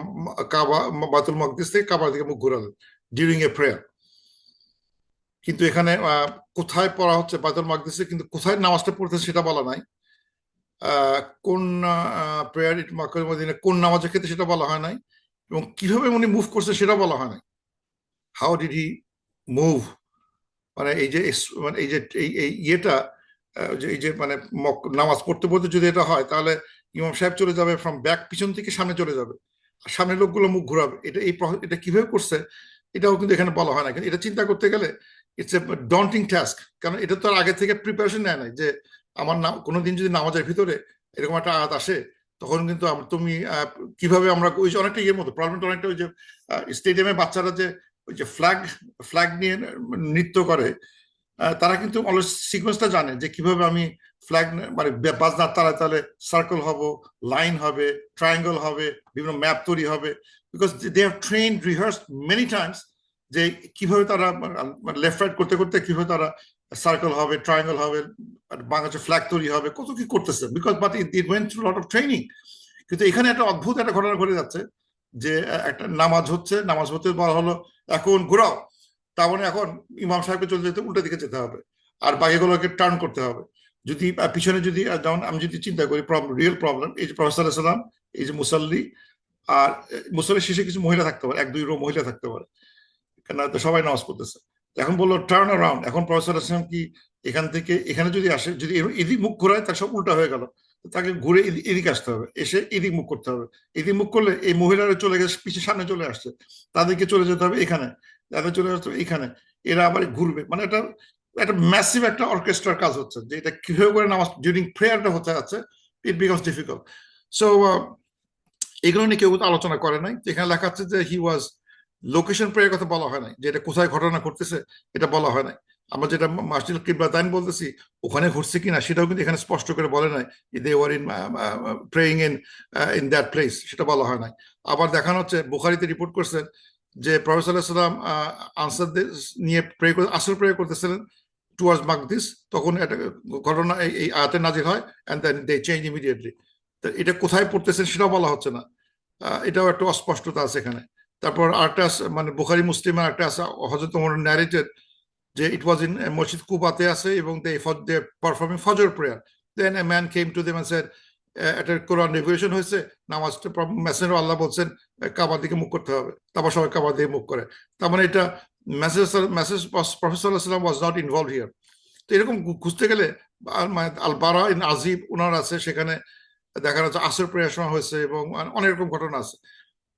কাবা, বাইতুল মাকদিস থেকে কাবার দিকে মুখ ঘোরালেন during a prayer। কিন্তু এখানে কোথায় পড়া হচ্ছে বাইতুল মাকদিসে, কিন্তু কোথায় নামাজটা পড়তেছে সেটা বলা নাই। কোন প্রেয়ার মক্কার মদিনা কোন নামাজের ক্ষেত্রে সেটা বলা হয় নাই, এবং কিভাবে উনি মুভ করছে সেটা বলা হয় নাই। হাউ ডিড হি মুভ, মানে এই যে এই ইয়েটা, এই যে মানে নামাজ পড়তে পড়তে যদি এটা হয়, তাহলে ইমাম সাহেব চলে যাবে ফ্রম ব্যাক, পিছন থেকে সামনে চলে যাবে, আর সামনের লোকগুলো মুখ ঘুরাবে। এটা কিভাবে করছে এটাও কিন্তু এখানে বলা হয় না। কিন্তু এটা চিন্তা করতে গেলে ইটস এ ডন্টিং টাস্ক, কারণ এটা তো আগে থেকে প্রিপারেশন নেয় নাই যে আমার কোনোদিন যদি নামাজের ভিতরে এরকম একটা আয়াত আসে, তখন কিন্তু তুমি কিভাবে আমরা ওই যে অনেকটা ইয়ের মতো প্রবলেমটা অনেকটা ওই যে স্টেডিয়ামে বাচ্চারা যে ওই যে ফ্ল্যাগ নিয়ে নৃত্য করে, তারা কিন্তু অলওয়েজ সিকোয়েন্সটা জানে যে কিভাবে আমি ফ্ল্যাগ মানে বাজনার তালে তালে সার্কেল হব, লাইন হবে, ট্রায়াঙ্গেল হবে, বিভিন্ন ম্যাপ তৈরি হবে, because they have trained rehearse many times যে কিভাবে তারা লেফট রাইট করতে করতে কিভাবে তারা সার্কেল হবে, ট্রায়াঙ্গেল হবে, বাংলাদেশে ফ্ল্যাগ তৈরি হবে, কত কি করতেছে, because but it went through lot of training. কিন্তু এখানে একটা অদ্ভুত একটা ঘটনা ঘটে যাচ্ছে যে একটা নামাজ হচ্ছে, নামাজ হতে বলা হলো এখন ঘোরাও, তার মানে এখন ইমাম সাহেবকে চলে যেতে উল্টা দিকে যেতে হবে, আর বাকিগুলোকে টার্ন করতে হবে। যদি পিছনে যদি যেমন আমি যদি চিন্তা করি রিয়েল প্রবলেম, এই যে প্রফেসর সাল্লাম, এই যে মুসাল্লি, আর মুসাল্লির শেষে কিছু মহিলা থাকতে পারে, 1-2 রো মহিলা থাকতে পারে, কেন সবাই নামাজ পড়তেছে। এখন বললো টার্ন অ্যারাউন্ড, এখন প্রফেসর আসলাম কি এখান থেকে এখানে যদি আসে, যদি এদিক মুখ ঘোরায় তার সব উল্টা হয়ে গেল, তাকে ঘুরে এদিকে আসতে হবে, এসে এদিক মুখ করতে হবে। এদিক মুখ করলে এই মহিলারা চলে গেছে পিছিয়ে সামনে চলে আসছে, তাদেরকে চলে যেতে হবে এখানে, তাদের চলে যেতে হবে এখানে, এরা আবার ঘুরবে। মানে এটা একটা ম্যাসিভ একটা অর্কেস্ট্রার কাজ হচ্ছে, যে এটা কিভাবে করে নামাজ ডিউরিং প্রেয়ারটা হতে যাচ্ছে, ইট বিকামস ডিফিকাল্ট। সো এগুলো নিয়ে কেউ আলোচনা করে নাই। এখানে লেখা আছে যে হি ওয়াজ লোকেশন প্রেয়ার কথা বলা হয় নাই, যে এটা কোথায় ঘটনা ঘটতেছে এটা বলা হয় নাই। আমরা যেটা মাসজিদুল কিবলাতাইন বলতেছি ওখানে ঘটছে কিনা সেটাও কিন্তু এখানে স্পষ্ট করে বলে নাই, they were in praying in that place, সেটা বলা হয় নাই। আবার দেখানো হচ্ছে বুখারীতে রিপোর্ট করছেন যে প্রফেসর সাল্লাল্লাহু আলাইহি ওয়াসাল্লাম আনসার নিয়ে প্রে করে আসর প্রে করতেছিলেন টুয়ার্ডস মাকদিস, তখন একটা ঘটনা এই আয়াতে নাজিল হয়, and then they change immediately. তো এটা কোথায় পড়তেছেন সেটাও বলা হচ্ছে না, এটাও একটা অস্পষ্টতা আছে এখানে। তারপর আরেকটা মানে বুখারী মুসলিমের একটা আছে, হযরত ওমর ন্যারেটেড যে ইট ওয়াজ ইন মসজিদ কুবাতে আছে এবং দে পারফর্মিং ফজর prayer, then a man came to them and said একটা কোরআন রিভিশন হয়েছে, নামাজটা মেসেঞ্জার আল্লাহ বলছেন কাবার দিকে মুখ করতে হবে, তারপর সবাই কাবার দিকে মুখ করে। তার মানে এটা মেসেজ প্রফেসর সাল্লাল্লাহু আলাইহি ওয়াসাল্লাম ওয়াজ নট ইনভলভ হিয়ার। তো এরকম খুঁজতে গেলে আল বারা ইন আজিব ওনার আছে, সেখানে দেখা যাচ্ছে আসর প্রেয়ার সময় হয়েছে এবং অনেক রকম ঘটনা আছে।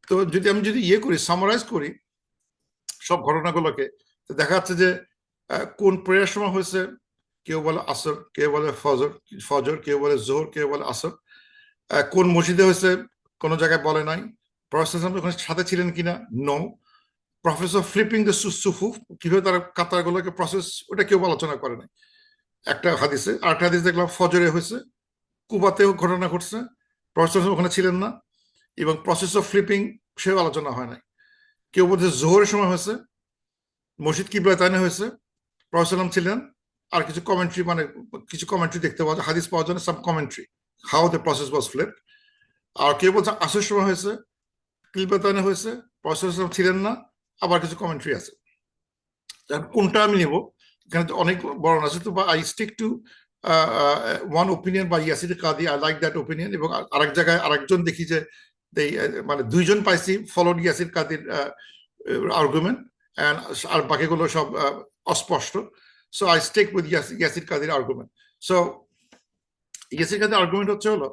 তো আমি যদি করি, সামারাইজ করি সব ঘটনাগুলোকে, তো দেখা যাচ্ছে যে কোন প্রেয়ার সময় হয়েছে, কেউ বলে আসর, কেউ বলে ফজর ফজর, কেউ বলে জোহর, কেউ বলে আসর। কোন মসজিদে হয়েছে কোন জায়গায় বলে নাই। প্রফেসর ওখানে সাথে ছিলেন কিনা, নো। প্রফেসর ফ্লিপিং দ্য সুফুফ, কিভাবে তারা কাতারগুলোকে প্রসেস, ওটা কেউ আলোচনা করে নাই একটা হাদিসে। আরেকটা হাদিস দেখলাম ফজরে হয়েছে, কুবাতেও ঘটনা ঘটছে, প্রফেসর ওখানে ছিলেন না, এবং প্রসেস অফ ফ্লিপিং সেও আলোচনা হয় নাই। কেউ বলছে জোহরের সময় হয়েছে, মসজিদ কিবলাতাইনে হয়েছে, প্রফেসর ছিলেন, আর কিছু কমেন্ট্রি, মানে কিছু কমেন্ট্রি দেখতে পাওয়া যায়, হাদিস পাওয়া যায়, some commentary how the process was flipped. আর কেউ বলছে আসর সময় হয়েছে, কিবলাতাইনে হয়েছে, প্রফেসর ছিলেন না, আবার কিছু কমেন্ট্রি আছে। কোনটা আমি নিব, এখানে অনেক বর্ণনা আছে, তো I stick to one opinion বা Yasir Qadhi, I like that opinion. এবং আরেক জায়গায় আরেকজন দেখি যে মানে দুইজন পাইছি ফলোড ইয়াসির কাদির আর্গুমেন্ট, আর বাকিগুলো সব অস্পষ্ট। So I stick with Yasir কাদির আর্গুমেন্ট। সো ইয়াসির কাদির আর্গুমেন্ট হচ্ছে হলো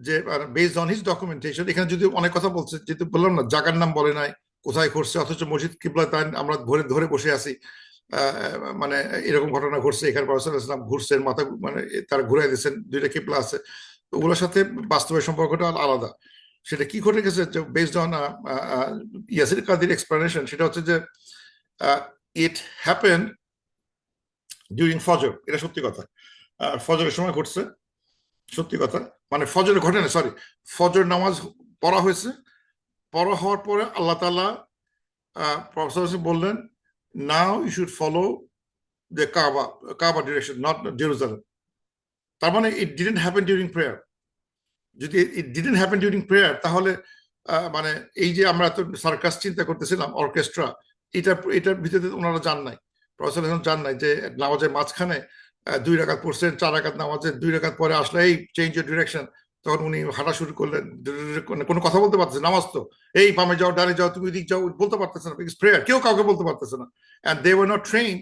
যে বেসড অন হিজ ডকুমেন্টেশন, এখানে যদি অনেক কথা বলছে, যেহেতু বললাম না জায়গার নাম বলে নাই, কোথায় করছে, অথচ মসজিদ কিবলাতাইন আমরা ধরে ধরে বসে আছি, মানে এরকম ঘটনা ঘটছে, এখানে ইসলাম ঘুরছেন, মাথা মানে তারা ঘুরাই দিচ্ছেন, দুইটা কিবলা আছে, ওগুলোর সাথে বাস্তবের সম্পর্কটা আলাদা। সেটা কি ঘটে গেছে, based on Yasir Kadir explanation, সেটা হচ্ছে যে ইট হ্যাপেন্ড ডিউরিং ফজর, এটা সত্যি কথা, ফজরের সময় ঘটছে, সত্যি কথা। মানে ফজরের ঘটে না, সরি, ফজর নামাজ পড়া হয়েছে, পড়া হওয়ার পরে আল্লাহ তাআলা প্রফেসর বললেন, now you should follow the Kaaba direction, not Jerusalem. তার মানে it didn't happen during prayer. যদি it didn't happen during prayer, তাহলে মানে এই যে আমরা তো সার্কাস চিন্তা করতেছিলাম, অর্কেস্ট্রা, এটার ভিতরে ওনারা জান নাই, প্রফেসর জান নাই যে নামাজের মাঝখানে 2 রাকাত পড়ছেন, 4 রাকাত নামাজে 2 রাকাত পরে আসলে এই চেঞ্জ এর ডিরেকশন, তখন উনি হাঁটা শুরু করলেন, কোনো কথা বলতে পারতেছে, নামাজ তো এই বামে যাও ডানে যাও তুমি দিক যাও বলতে পারতেছে না, বিকজ প্রেয়ার, কেউ কাউকে বলতে পারতেছে না, and they were not trained,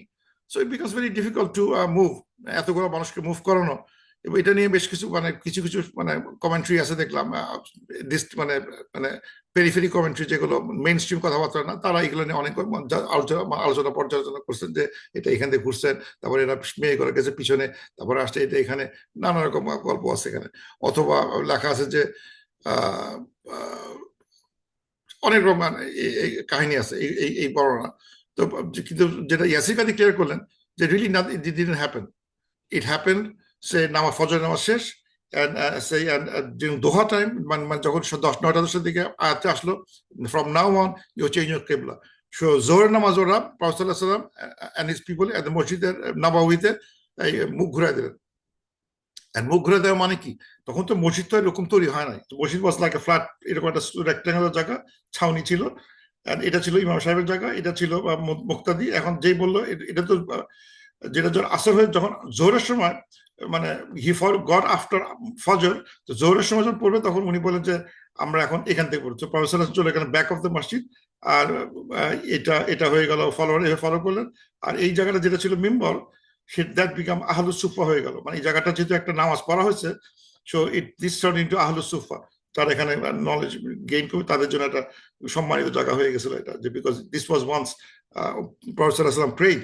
so it becomes very difficult to move, এতগুলো মানুষকে মুভ করানো। এবং এটা নিয়ে বেশ কিছু মানে কিছু মানে কমেন্ট্রি আছে দেখলাম, মানে মানে পেরিফেরি কমেন্ট্রি, যেগুলো মেইন স্ট্রিম কথাবার্তা না, তারা এগুলো নিয়ে অনেক আলোচনা পর্যালোচনা করছেন, যে এটা এখান থেকে ঘুরছেন, তারপরে এরা মেয়ে করে গেছে পিছনে, তারপরে আসছে এটা এখানে, নানা রকম গল্প আছে এখানে। অথবা লেখা আছে যে অনেক রকম কাহিনী আছে এই বর্ণনা। তো কিন্তু যেটা ইয়াসির কাদি ক্লিয়ার করলেন যে রিয়েলি না, it didn't happen, it happen সে নামাজ, ফজর নামাজ শেষ, সেই দোহা টাইম, মানে যখন 9টা-10টার দিকে আয়াতে আসলো, from now on you change your কিবলা। সো জোহরের নামাজ ওরা প্রফেসর সাল্লাল্লাহু আলাইহি ওয়াসাল্লাম and his people at the মসজিদের নাবাউইতে মুখ ঘুরাই দিলেন। মুখ ঘুরে দেওয়া মানে কি, তখন তো মসজিদ তো এরকম তৈরি হয় নাই, মসজিদ ওয়াজ লাইক এ ফ্ল্যাট, এরকম একটা রেক্টাঙ্গুলার জায়গা, ছাউনি ছিল, এটা ছিল ইমাম সাহেবের জায়গা, এটা ছিল মুক্তাদি। এখন যেই বললো এটা তো যেটা আসর হয়ে যখন জোহরের সময়, মানে হি ফর গড আফটার ফজর, তো জোহরের সময় যখন পড়বে তখন উনি বলেন যে আমরা এখন এখান থেকে পড়ছি, প্রফেসর চলে গেলেন ব্যাক অফ দ্য মসজিদ, আর এটা হয়ে গেল, ফলোয়ার ফলো করলেন। আর এই জায়গাটা যেটা ছিল মিম্বর, দ্যাট বিকাম আহলুস সুফা হয়ে গেল, মানে এই জায়গাটা যেহেতু একটা নামাজ পড়া হয়েছে, সো দিস টার্ন ইনটু আহলুস সুফা, তারা এখানে নলেজ গেইন করবে, তাদের জন্য একটা সম্মানিত জায়গা হয়ে গেছিল এটা, যে because this was once professor আসলাম প্রেড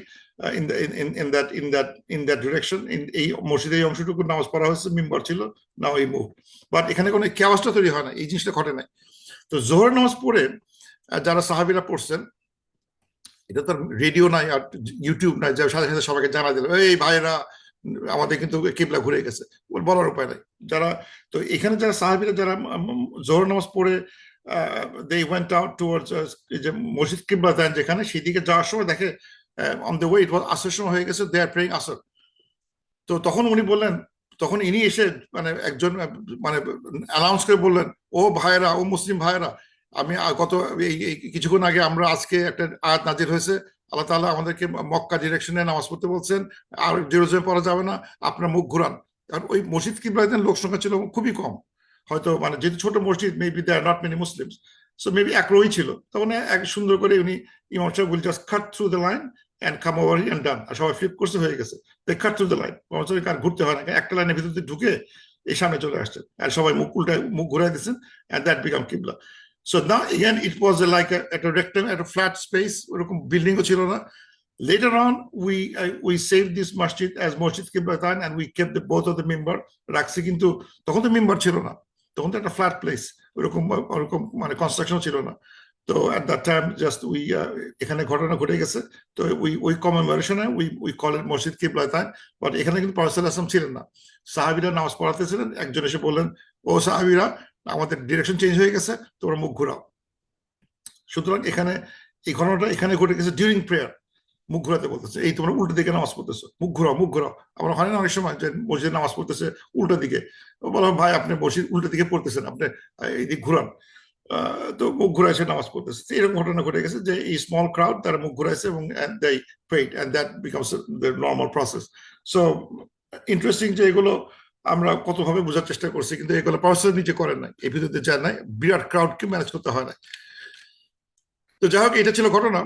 in that direction, এই মসজিদে এই অংশটুকু নামাজ পড়া হয়েছে, মিম্বর ছিল, নাও এই মুভ। বাট এখানে কোনো কেওয়াসটা তৈরি হয় না, এই জিনিসটা ঘটে নাই। তো জোহর নামাজ পড়ে যারা সাহাবীরা পড়ছেন, এটা তো রেডিও নাই আর ইউটিউব নাই, যার সাথে সাথে সবাইকে জানা দিল এই ভাইরা আমাদের কিন্তু কিবলা ঘুরে গেছে, বলার উপায় নাই। যারা তো এখানে যারা সাহাবীরা যারা জোহর নামাজ পড়ে they went out towards যে মসজিদ কিবলাতাইন যেখানে, সেদিকে যাওয়ার সময় দেখে on the way it was আসর সময় হয়ে গেছে, they are praying আসর। তো তখন উনি বললেন, তখন ইনি এসে মানে একজন মানে অ্যানাউন্স করে বললেন, ও ভাইরা, ও মুসলিম ভাইরা, আমি কিছুক্ষণ আগে আমরা আজকে একটা আয়াত নাজির হয়েছে, আল্লাহ তাআলা আমাদেরকে মক্কা ডিরেকশনে নামাজ পড়তে বলছেন, আর জেরুজালেম পড়া যাবে না, আপনার মুখ ঘুরান। কারণ ওই মসজিদ কিবলাতে লোক সংখ্যা ছিল খুবই কম, হয়তো মানে যেহেতু ছোট মসজিদ, maybe there not many Muslims, so maybe এক রোই ছিল। তখন এক সুন্দর করে উনি ইমাম সাহেব will just cut through the line and come over and done, আর সবাই ফ্লিপ করতে হয়ে গেছে। They cut through the line, কার ঘুরতে হয় না, একটা লাইনের ভিতরে ঢুকে এই সামনে চলে আসছেন, আর সবাই মুখ উল্টায় মুখ ঘুরাই দিচ্ছেন, এন্ড দ্যাট বিকাম কিবলা। So now again, it was like a rectangle, at a flat space, ওরকম বিল্ডিংও ছিল না। Later on, we saved this masjid as Masjid Qiblatan, and we kept both of the member রাখছি, কিন্তু তখন তো member ছিল না, তখন তো একটা ফ্ল্যাট প্লেস, ওরকম ওরকম মানে কনস্ট্রাকশন ছিল না। তো at that time just we এখানে ঘটনা ঘটে গেছে, তো ওই কমেমোরেশনে we call it Masjid Qiblatan, but এখানে কিন্তু প্রফেসর সাল্লাল্লাহু আলাইহি ওয়াসাল্লাম ছিলেন না। সাহাবীরা নামাজ পড়াতেছিলেন, একজন এসে বললেন, ও সাহাবীরা, আমাদের ডিরেকশন চেঞ্জ হয়ে গেছে, তোমরা মুখ ঘুরাও। সুতরাং এখানে এই ঘটনাটা এখানে ঘটে গেছে ডিউরিং প্রেয়ার, মুখ ঘুরাতে বলতেছে, এই তোমরা উল্টো দিকে নামাজ পড়তেছো, মুখ ঘুরাও মুখ ঘুরাও। আমরা হয় না অনেক সময় যে মসজিদে নামাজ পড়তেছে উল্টো দিকে, বলো ভাই আপনি মসজিদ উল্টো দিকে পড়তেছেন, আপনি এই দিক ঘুরান, তো মুখ ঘুরাইছে নামাজ পড়তেছে। এরকম ঘটনা ঘটে গেছে যে এই স্মল ক্রাউড তারা মুখ ঘুরাইছে এবং they prayed and that becomes the normal process. So interesting যে এগুলো আমরা কতভাবে বোঝার চেষ্টা করছি, কিন্তু এগুলো প্রফেসর নিজে করেন নাই, এই ভিতরে যায় নাই, বিরাট ক্রাউডকে ম্যানেজ করতে হয় না। তো যাই হোক, এটা ছিল ঘটনা।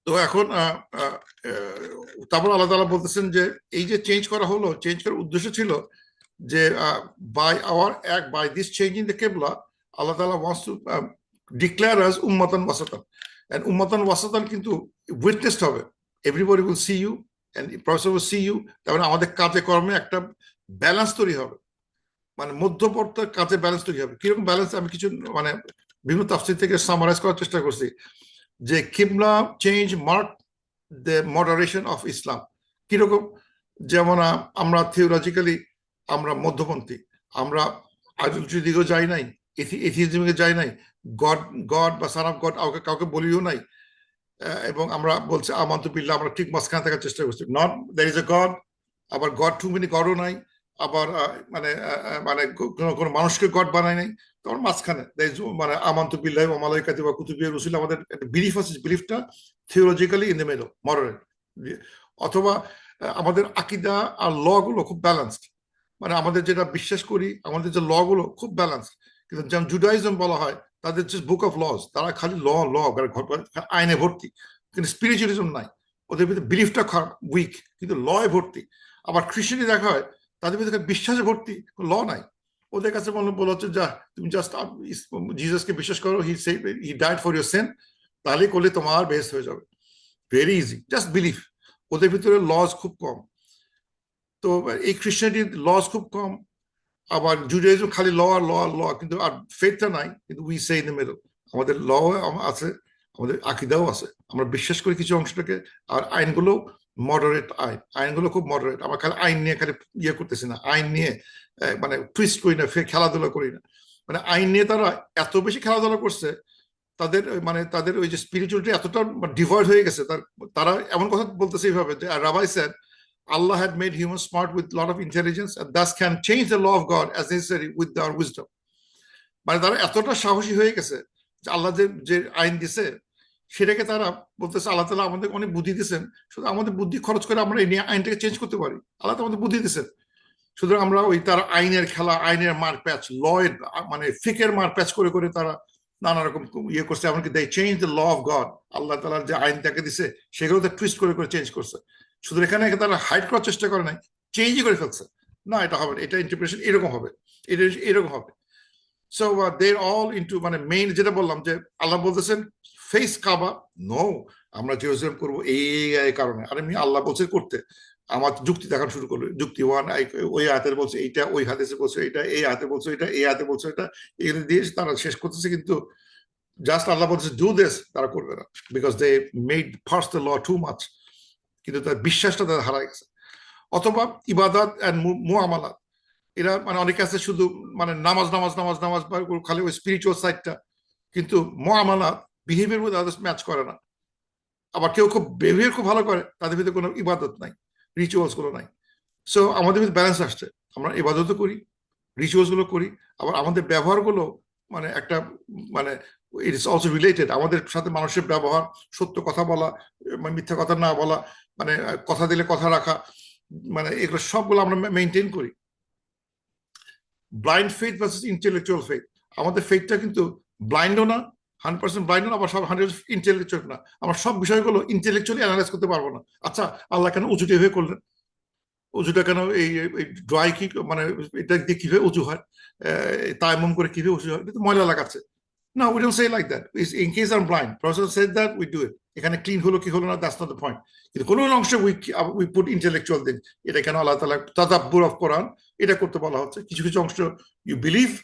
তো এখন তারপর আল্লাহ তাআলা বলতেছেন যে এই যে চেঞ্জ করা হলো, চেঞ্জ করার উদ্দেশ্য ছিল যে by this change in the qibla, Allah তাআলা ওয়ান্টস টু ডিক্লেয়ার আস উম্মাতান ওয়াসাতান, এন্ড উম্মাতান ওয়াসাতান কিন্তু উইটনেসড হবে, everybody will see you and prophet will see you. তারপরে আমাদের কাজে কর্মে একটা ব্যালেন্স তৈরি হবে, মানে মধ্যবর্তী কাজে ব্যালেন্স তৈরি হবে। কিরকম ব্যালেন্স, আমি কিছু মানে বিভিন্ন তাফসীর থেকে সামারাইজ করার চেষ্টা করছি, যে কিবলা change mark the moderation of Islam. কিরকম, যেমন আমরা থিওলজিক্যালি আমরা মধ্যপন্থী, আমরা আইডলট্রির দিকেও যাই নাই, এথিইজমে যাই নাই, গড গড বা সান অফ গড কাউকে বলিও নাই, এবং আমরা বলছি আমান্তু বিল্লাহ, আমরা ঠিক মাঝখানে থাকার চেষ্টা করছি, not there is a god, আবার গড টু মেনি গডও নাই, আবার মানে মানে কোনো মানুষকে গড বানায় নাই, তখন মাঝখানে মানে আমান্তু বিল্লাহি ওয়া মালাইকাতি ওয়া কুতুবিহি ওয়া রুসুলিহি, আমাদের একটা বিলিফ আছে, বিলিফটা থিওলজিক্যালি ইন দ্য মিডল, মডারেট। অথবা আমাদের আকীদা আর ল গুলো খুব ব্যালেন্সড, মানে আমাদের যেটা বিশ্বাস করি, আমাদের যে ল গুলো খুব ব্যালেন্সড। কিন্তু যেমন জুডাইজম বলা হয়, তাদের যে বুক অফ লজ, তারা খালি ল ল আইনে ভর্তি, কিন্তু স্পিরিচুয়ালিজম নাই, ওদের ভিতরে বিলিফটা উইক, কিন্তু লয়ে ভর্তি। আবার খ্রিস্টানি দেখা হয়, তাদের ভিতরে বিশ্বাসে ভর্তি, ল নাই। ওদের কাছে বলা হচ্ছে, যা তুমি জাস্ট জিসাসকে বিশ্বাস করো, he died for your scene, তাহলে করলে তোমার বেস্ট হয়ে যাবে, ভেরি ইজি, জাস্ট বিলিফ। ওদের ভিতরে লজ খুব কম। তো এই খ্রিস্টানিটির লজ খুব কম, আবার জুডাইজম খালি ল আর ল আর ল, কিন্তু আর ফেথটা নাই। কিন্তু we say in the middle, আমাদের ল আছে, আমাদের আকীদাও আছে, আমরা বিশ্বাস করি কিছু অংশটাকে, আর আইনগুলো মডারেট, আইনগুলো খুব মডারেট। আমরা খালি আইন নিয়ে খালি ইয়ে করতেছি না, আইন নিয়ে মানে টুইস্ট করি না, খেলাধুলা করি না। মানে আইন নিয়ে তারা এত বেশি খেলাধুলা করছে, তাদের মানে তাদের ওই যে স্পিরিচুয়ালিটি এতটা ডিভয়েড হয়ে গেছে, তারা এমন কথা বলতেছে এইভাবে যে, rabbi sir, Allah had made humans smart with a lot of intelligence and thus can change the law of God as necessary with our wisdom. মানে তারা এতটা সাহসী হয়ে গেছে যে আল্লাহ যে আইন দিছে সেটাকে তারা বলতেছে, আল্লাহ তাআলা আমাদের অনেক বুদ্ধি দিচ্ছেন, শুধু আমাদের বুদ্ধি খরচ করে আমরা এই আইনটাকে চেঞ্জ করতে পারি, আল্লাহ তো আমাদের বুদ্ধি দিচ্ছেন। সুতরাং আমরা ওই তার আইনের খেলা, আইনের মার প্যাচ, লয়ের মানে ফিকের মার প্যাচ করে করে তারা নানা রকম ইয়ে করছে, এমনকি they change the law of God, আল্লাহ তাআলার যে আইন তাকে দিছে সেগুলো তো টুইস্ট করে করে চেঞ্জ করছে। শুধু এখানে তারা হাইড করার চেষ্টা করে নাই, চেঞ্জই করে ফেলছে, না এটা হবে, এটা ইন্টারপ্রিটেশন এরকম হবে, এটা এরকম হবে। সো দে অল ইনটু, মানে মেইন যেটা বললাম যে আল্লাহ বলতেছেন ফেস কাবা, নো আমরা জেরুজালেম করবো এই কারণে। আর এমনি আল্লাহ বলছে করতে, আমার যুক্তি দেখানো শুরু করলো, যুক্তি ওয়ান, ওই হাতের বলছে এইটা, ওই হাতে বলছে এটা, এই হাতে বলছে এটা, এই হাতে বলছে এটা, এগুলো দিয়ে তারা শেষ করতেছে। কিন্তু জাস্ট আল্লাহ বলছে ডু দিস, তারা করবে না, because they made first the law too much, কিন্তু তার বিশ্বাসটা তাদের হারায় গেছে। অথবা ইবাদত এন্ড মুআমালাত, এরা মানে অনেকে আছে শুধু মানে নামাজ নামাজ নামাজ নামাজ, খালি ওই স্পিরিচুয়াল সাইডটা, কিন্তু মুআমালাত বিহেভিয়ার উইথ আদার্স ম্যাচ করে না। আবার কেউ খুব বিহেভিয়ার খুব ভালো করে, তাদের ভিতরে কোনো ইবাদত নাই, রিচুয়ালস গুলো নাই। সো আমাদের ভিতরে ব্যালেন্স আসছে, আমরা ইবাদতও করি, রিচুয়ালস গুলো করি, আবার আমাদের ব্যবহারগুলো মানে একটা মানে ইট ইস অলসো রিলেটেড, আমাদের সাথে মানুষের ব্যবহার, সত্য কথা বলা, মিথ্যা কথা না বলা, মানে কথা দিলে কথা রাখা, মানে এগুলো সবগুলো আমরা মেনটেন করি। Blind faith versus intellectual faith, আমাদের ফেথটা কিন্তু ব্লাইন্ডও না, 100% ব্লাইন্ড না, আবার সব 100% ইন্টেলেকচুয়াল না। আমরা সব বিষয়গুলো ইন্টেলেকচুয়ালি অ্যানালাইজ করতে পারবো না। আচ্ছা, আল্লাহ কেন উঁচুটি হয়ে করলেন? উঁচুটা কেন? এই ড্রাই কি মানে এটা দিয়ে কিভাবে উঁচু হয়? তায়াম্মুম করে কিভাবে উঁচু হয়? এটা তো ময়লা লাগাচ্ছে। No, we don't say like that. It's in case I'm blind. Professor said that, we do it. এখানে ক্লিন হলো কি হলো না, that's not the point. কিন্তু কোনো অংশে we put intellectual দিন, এটা কেন আল্লাহ তাআলা তাদাব্বুর অফ কোরআন এটা করতে বলা হচ্ছে। কিছু কিছু অংশ you believe,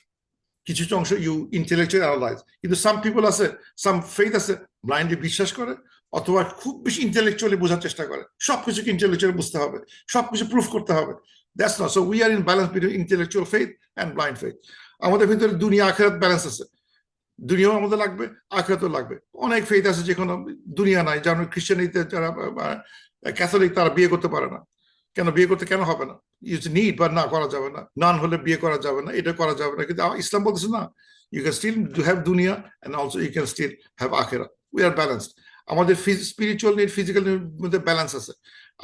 কিছু কিছু অংশ you intellectually analyze. কিন্তু some people আছে, some faith আছে, blindly বিশ্বাস করে অথবা খুব বেশি ইন্টেলেকচুয়ালি বোঝার চেষ্টা করে, সবকিছুকে ইন্টেলেকচুয়ালি বুঝতে হবে, সবকিছু প্রুফ করতে হবে। That's not. So we are in balance between intellectual faith and blind faith. আমাদের ভিতরে দুনিয়া আখিরাত ব্যালেন্স আছে, দুনিয়াও আমাদের লাগবে, আখিরাতও লাগবে। অনেক ফেথ আছে যেখানে দুনিয়া নাই, যেমন খ্রিস্টানিতে যারা ক্যাথলিক, তারা বিয়ে করতে পারে না। কেন বিয়ে করতে কেন হবে না? ইউজ নিড, বা না করা যাবে না, নান হলে বিয়ে করা যাবে না, এটা করা যাবে না। কিন্তু ইসলাম বলতেছে না, ইউ ক্যান স্টিল হ্যাভ দুনিয়া and also you can still have আখিরা। We are balanced. আমাদের স্পিরিচুয়াল নিড, ফিজিক্যাল নিড মধ্যে ব্যালেন্স আছে।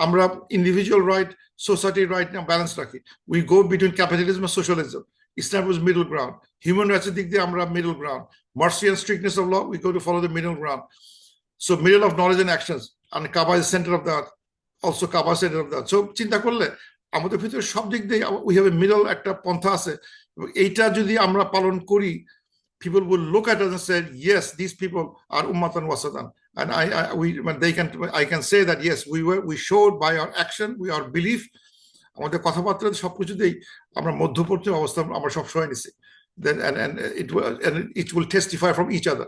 আমরা ইন্ডিভিজুয়াল রাইট, সোসাইটির রাইট না ব্যালেন্স রাখি। উই গো বিটুইন ক্যাপিটালিজম আর socialism. Islam was middle ground. Human rights দিক দিয়ে আমরা middle ground. Mercy and strictness of law, we go to follow the middle ground. So middle of knowledge and actions, and Kaaba is center of that. Also Kaaba is center of that. So চিন্তা করলে আমাদের ভিতরে সব দিক দিয়ে we have a middle একটা পন্থা আছে। এইটা যদি আমরা পালন করি, people will look at us and say, yes, these people are ummatan wasatan. And I can say that yes, we showed by our action, our belief, আমাদের কথাবার্তা সবকিছুতেই আমরা মধ্যবর্তী অবস্থা আমরা সবসময় নিছি। Then and it will testify from each other.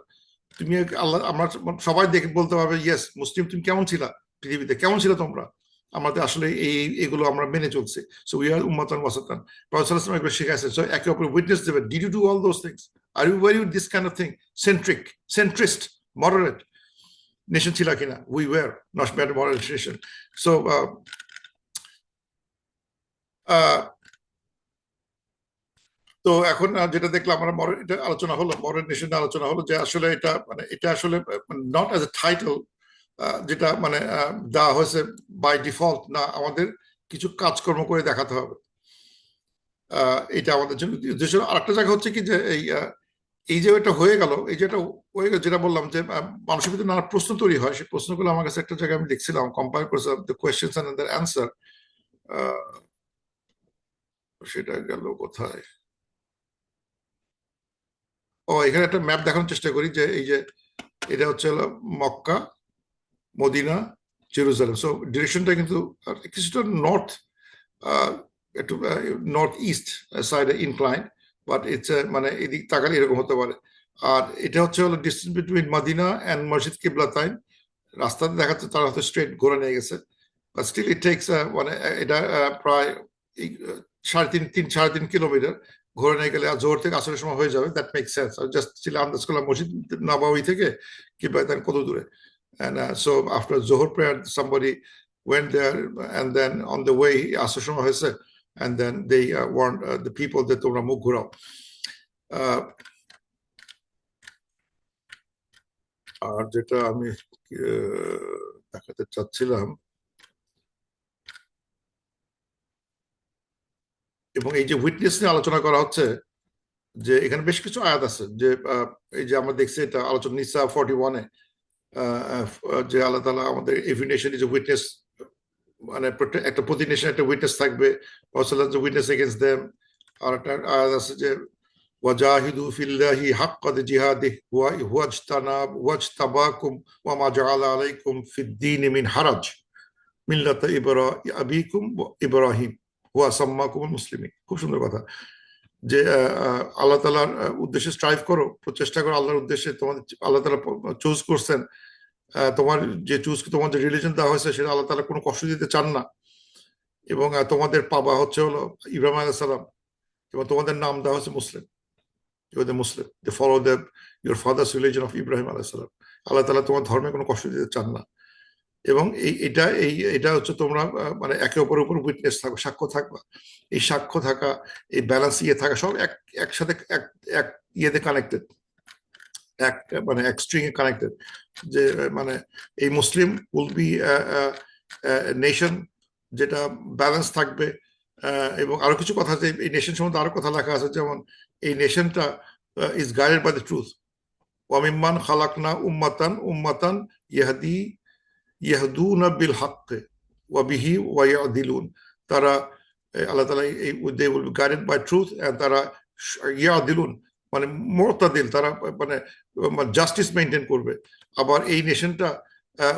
তুমি আল্লাহ, আমরা সবাই দেখে বলতে পারবে, ইয়েস মুসলিম তুমি কেমন ছিলা, পৃথিবীতে কেমন ছিল তোমরা, আমাদের আসলে এগুলো আমরা মেনে চলছি। সো উই আর উম্মাতান ওয়াসাতান। প্রফেসর সাল্লাল্লাহু আলাইহি ওয়াসাল্লাম এগুলো শিখাইছেন। সো একে অপরের উইটনেস দেবেন। Did you do all those things? Are you were you this kind of thing? Centrist, moderate nation ছিল কিনা? We were not bad moderate nation. So তো এখন যেটা দেখলাম আমরা এটা আলোচনা হলো, মডার্ন নেশন আলোচনা হলো, যে আসলে এটা মানে এটা আসলে নট অ্যাজ এ টাইটেল যেটা মানে দেওয়া হয়েছে বাই ডিফল্ট না, আমাদের কিছু কাজকর্ম করে দেখাতে হবে। এটা আমাদের জন্য উদ্দেশ্য। আরেকটা জায়গা হচ্ছে কি, যে এই যে এটা হয়ে গেল, এই যেটা হয়ে গেল, যেটা বললাম যে মানুষের ভিতরে নানা প্রশ্ন তৈরি হয়, সেই প্রশ্নগুলো আমার কাছে একটা জায়গায় আমি দেখছিলাম, কম্পাইল করেছিলাম, the questions and the answer. সেটা গেল কোথায়? ও, এখানে একটা ম্যাপ দেখানোর চেষ্টা করি, যে এই যে এটা হচ্ছে মক্কা, মদিনা, জেরুজালেম। সো ডিরেকশনটা কিন্তু কিছুটা নর্থ, একটু নর্থ ইস্ট সাইডে ইনক্লাইন, বাট ইটস মানে এদিক তাকালে এরকম হতে পারে। আর এটা হচ্ছে হলো ডিস্টেন্স বিটুইন মদিনা অ্যান্ড মসজিদ কিবলাতাইন। রাস্তাতে দেখাচ্ছে তারা হয়তো স্ট্রেট ঘুরে নিয়ে গেছে, বাট স্টিল ইট টেকস মানে এটা প্রায় 3.5 কিলোমিটার ঘুরে নিয়ে গেলে, আর জোহর থেকে আসরের সময় হয়ে যাবে। That make sense. আর জাস্ট ছিল আন্দাজ করলাম মসজিদ নববী থেকে কিবলাতাইন কত দূরে। And so after Zohar prayer, somebody went there, and then on the way, Asr Shoma হয়েছে, and then they warned the people that তোমরা মুখ ঘুরাও। আর যেটা আমি দেখাতে চাচ্ছিলাম, এবং এই যে উইটনেস নিয়ে আলোচনা করা হচ্ছে, যে এখানে বেশ কিছু আয়াত আছে, যে এই যে আমরা দেখছি এটা আলোচনা নিসা 41-এ, যে আল্লাহ তাআলা আমাদের every nation is a witness, মানে একটা প্রতি নেশন একটা উইটনেস থাকবে, উইটনেস এগেইনস্ট দেম। আর একটা আয়াত আছে যে ওয়াজাহিদু ফিল্লাহি হাক্কা জিহাদিহি ওয়াজতাবাকুম ওয়া মা জাআলা আলাইকুম ফিদ-দীন মিন হারাজ মিল্লাতা আবিকুম ইব্রাহিম ওয়া সাম্মাকুমুল মুসলিমিন। খুব সুন্দর কথা, যে আল্লাহ তাআলার উদ্দেশ্যে স্ট্রাইভ করো, প্রচেষ্টা করো আল্লাহর উদ্দেশ্যে। তোমাদের আল্লাহ তাআলা চুজ করছেন, তোমার যে তোমার যে রিলিজন দেওয়া হয়েছে সেটা আল্লাহ তাআলা কোনো কষ্ট দিতে চান না। এবং তোমাদের বাবা হচ্ছে হলো ইব্রাহিম আলাইহিস সালাম, এবং তোমাদের নাম দেওয়া হচ্ছে মুসলিম। You're the Muslim. They follow your father's religion of Ibrahim alayhi salam. আল্লাহ তাআলা তোমার ধর্মে কোনো কষ্ট দিতে চান না। এবং এটা হচ্ছে তোমরা মানে একে অপরের উপর উইটনেস থাকো, সাক্ষ্য থাকবা। এই সাক্ষ্য থাকা, এই ব্যালেন্স থাকা সব একসাথে এক ইয়েতে কানেক্টেড, এক মানে এক স্ট্রিং এ কানেক্টেড। যে মানে এই মুসলিম উইল বি নেশন যেটা ব্যালেন্স থাকবে। এবং আরো কিছু কথা আছে এই নেশন সম্বন্ধে, আরো কথা লেখা আছে, যেমন এই নেশনটা is guided by the truth. ওয়ামিম্মান খালাকনা উম্মাতান উম্মাতান ইয়াহদি ইয়াহদুনা বিল হাক্কে ওয়া বিহি ওয়া ইয়াদিলুন। তারা আল্লাহ তাআলা এই they will be guided by truth, and তারা ইয়াদিলুন মানে মুতাদিল, তারা মানে জাস্টিস মেইনটেইন করবে। আবার এই নেশনটা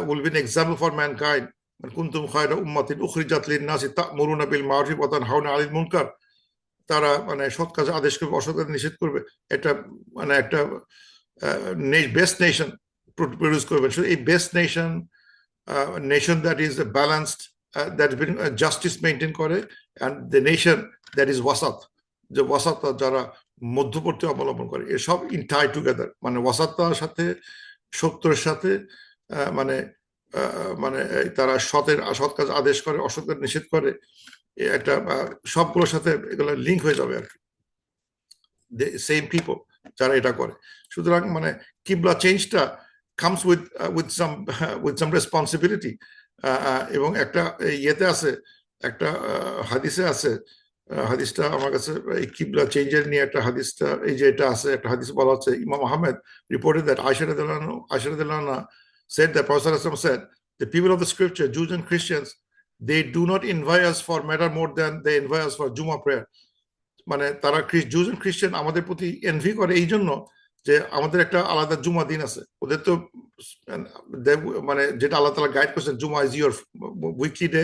will be an example for mankind, কুনতুম খায়রা উম্মাতিন উখরিজাত লিন-নাসি তা'মুরুনা বিল মা'রুফি ওয়া তানহাউনা আনিল মুনকার। তারা মানে সৎ কাজ আদেশ করবে, অসৎ কাজ নিষেধ করবে। এটা মানে একটা বেস্ট নেশন প্রডিউস করবে। এই best nation, nation that is balanced, that has been justice maintain করে, and the nation that is wasat, যে ওয়াসাত যারা মধ্যবর্তী অবলম্বন করে, এসব ইন টাই টুগেদার। মানে ওয়াসাতটার সাথে সত্যের সাথে মানে মানে তারা সৎ কাজ আদেশ করে, অসৎ কাজ নিষেধ করে, একটা সবগুলোর সাথে এগুলো লিঙ্ক হয়ে যাবে আর কি, সেম পিপল যারা এটা করে। সুতরাং মানে কিবলা চেঞ্জটা comes with some responsibility. এবং একটা ইয়েতে আছে, একটা হাদিসে আছে, হাদিসটা আমার কাছে এই কিবলা চেঞ্জের নিয়ে একটা হাদিসটা, এই যে এটা আছে একটা হাদিস বলা হচ্ছে, ইমাম Ahmed reported that Aisha radhiyallahu anha said that Prophet sallallahu alaihi wasallam said, the people of the scripture, Jews and Christians, they do not invite us for matter more than they invite us for Juma prayer. মানে তারা জুজ and খ্রিস্টান আমাদের প্রতি NV করে এই জন্য যে আমাদের একটা আলাদা জুমা দিন আছে। ওদের তো মানে যেটা আল্লাহ তাআলা গাইড করছেন, জুমা is your weekly day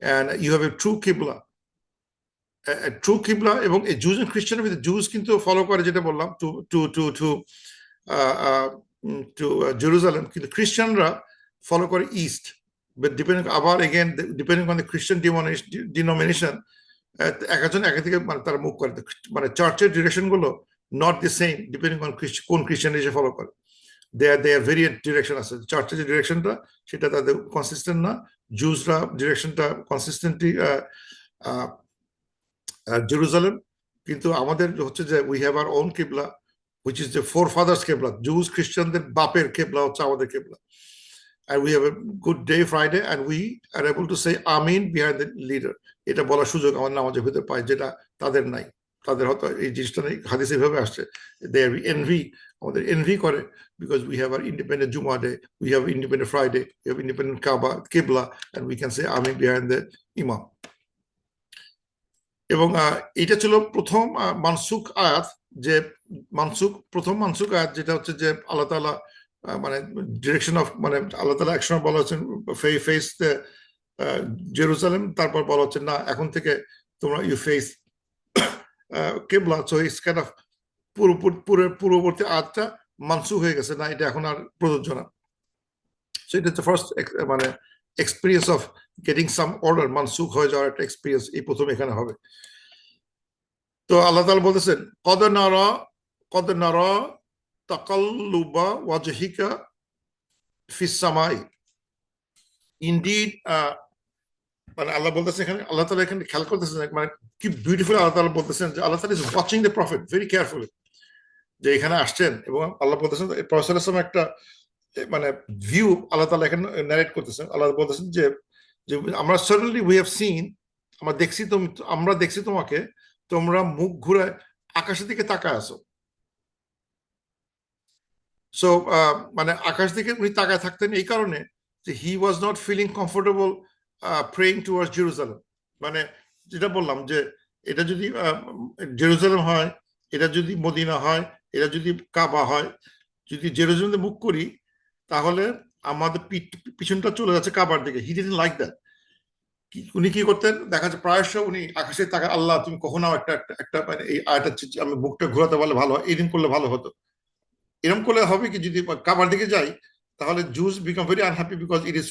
and you have a true কিবলা, ট্রু কিবলা। এবং এই জুজ এন্ড খ্রিস্টানের ভিতরে জুজ কিন্তু ফলো করে, যেটা বললাম, to to to to to Jerusalem, কিন্তু খ্রিস্টানরা ফলো করে ইস্ট। বাট ডিপেন্ডিং, আবার again depending on the Christian denomination, একজন এক দিকে মানে তারা মুভ করে। মানে চার্চের ডিরেকশন গুলো not the same depending on কোন খ্রিস্টান এসে ফলো করে। দেয়ার ভেরিয়েন্ট ডিরেকশন আছে। চার্চের যে ডিরেকশনটা সেটা তাদের কনসিস্টেন্ট না। জুসরা ডিরেকশনটা কনসিস্টেন্টলি জেরুজালেম। কিন্তু আমাদের হচ্ছে যে উই হ্যাভ আওয়ার ওন কিবলা, which is the four father's কিবলা। জুস খ্রিস্টানদের বাপের কিবলা হচ্ছে আমাদের কিবলা। And we have a good day Friday, and we are able to say Amin behind the leader. এটা বলার সুযোগ আমার নামাজের ভিতরে পাই, যেটা তাদের নাই। তাদের হয়তো এই জিনিসটা নেই, হাদিসে এভাবে আসছে। They envy, আমাদের envy করে, because we have our independent Jumu'ah day, we have independent Friday, we have independent Kaaba, Qibla, and we can say Amin behind the Imam. এবং এটা ছিল প্রথম মানসুখ আয়াত, যে প্রথম মানসুখ আয়াত, যেটা হচ্ছে যে আল্লাহ তাআলা মানে ডিরেকশন অফ, মানে আল্লাহ তাআলা একসময় বলা হচ্ছে ফেস জেরুজালেম, তারপর বলা হচ্ছে না এখন থেকে তোমরা ইউ ফেস কিবলা। সো ইটস কাইন্ড অফ পূর্ববর্তী আয়াতটা মানসুখ হয়ে গেছে, না এটা এখন আর প্রযোজ্য না। So it is the first মানে experience of getting some order, মানসুখ হয়ে যাওয়ার একটা এক্সপিরিয়েন্স এই প্রথম এখানে হবে। তো আল্লাহ তাআলা বলতেছেন, কদ নারা তাকাল্লুবা ওয়াজহিকা ফিস সামাই। ইনডিড, মানে আল্লাহ বলতেছেন এখানে, আল্লাহ তাআলা এখানে খেয়াল করতেছেন, মানে কি বিউটিফুল আল্লাহ তাআলা বলতেছেন যে আল্লাহ তাআলা is watching the prophet very carefully, যে এখানে আসছেন। এবং আল্লাহ বলতেছেন প্রফেট সাল্লাল্লাহু আলাইহি ওয়াসাল্লাম একটা মানে ভিউ আল্লাহ তাআলা এখানে ন্যারেট করতেছেন। আল্লাহ বলতেছেন যে আমরা সাডেনলি উই হ্যাভ সিন, আমরা দেখছি তোমাকে, তোমরা মুখ ঘুরে আকাশের দিকে তাকায় আছো। সো মানে আকাশ দিকে উনি তাকায় থাকতেন এই কারণে যে he was not feeling comfortable praying towards Jerusalem. মানে যেটা বললাম যে এটা যদি জেরুজালেম হয়, এটা যদি মদিনা হয়, এটা যদি কাবা হয়, যদি জেরুজালেমে মুখ করি তাহলে আমাদের পিছনটা চলে যাচ্ছে কাবার দিকে। He didn't like that. উনি কি করতেন, দেখা যাচ্ছে প্রায়শ উনি আকাশে তাকায়, আল্লাহ তুমি কখনো একটা মানে এই আয়টা আমি মুখটা ঘোরাতে পারলে ভালো হয়, এরকম করলে ভালো হতো। এরকম করলে হবে কি, যদি কাবার দিকে যাই তাহলে Jews become very unhappy because it is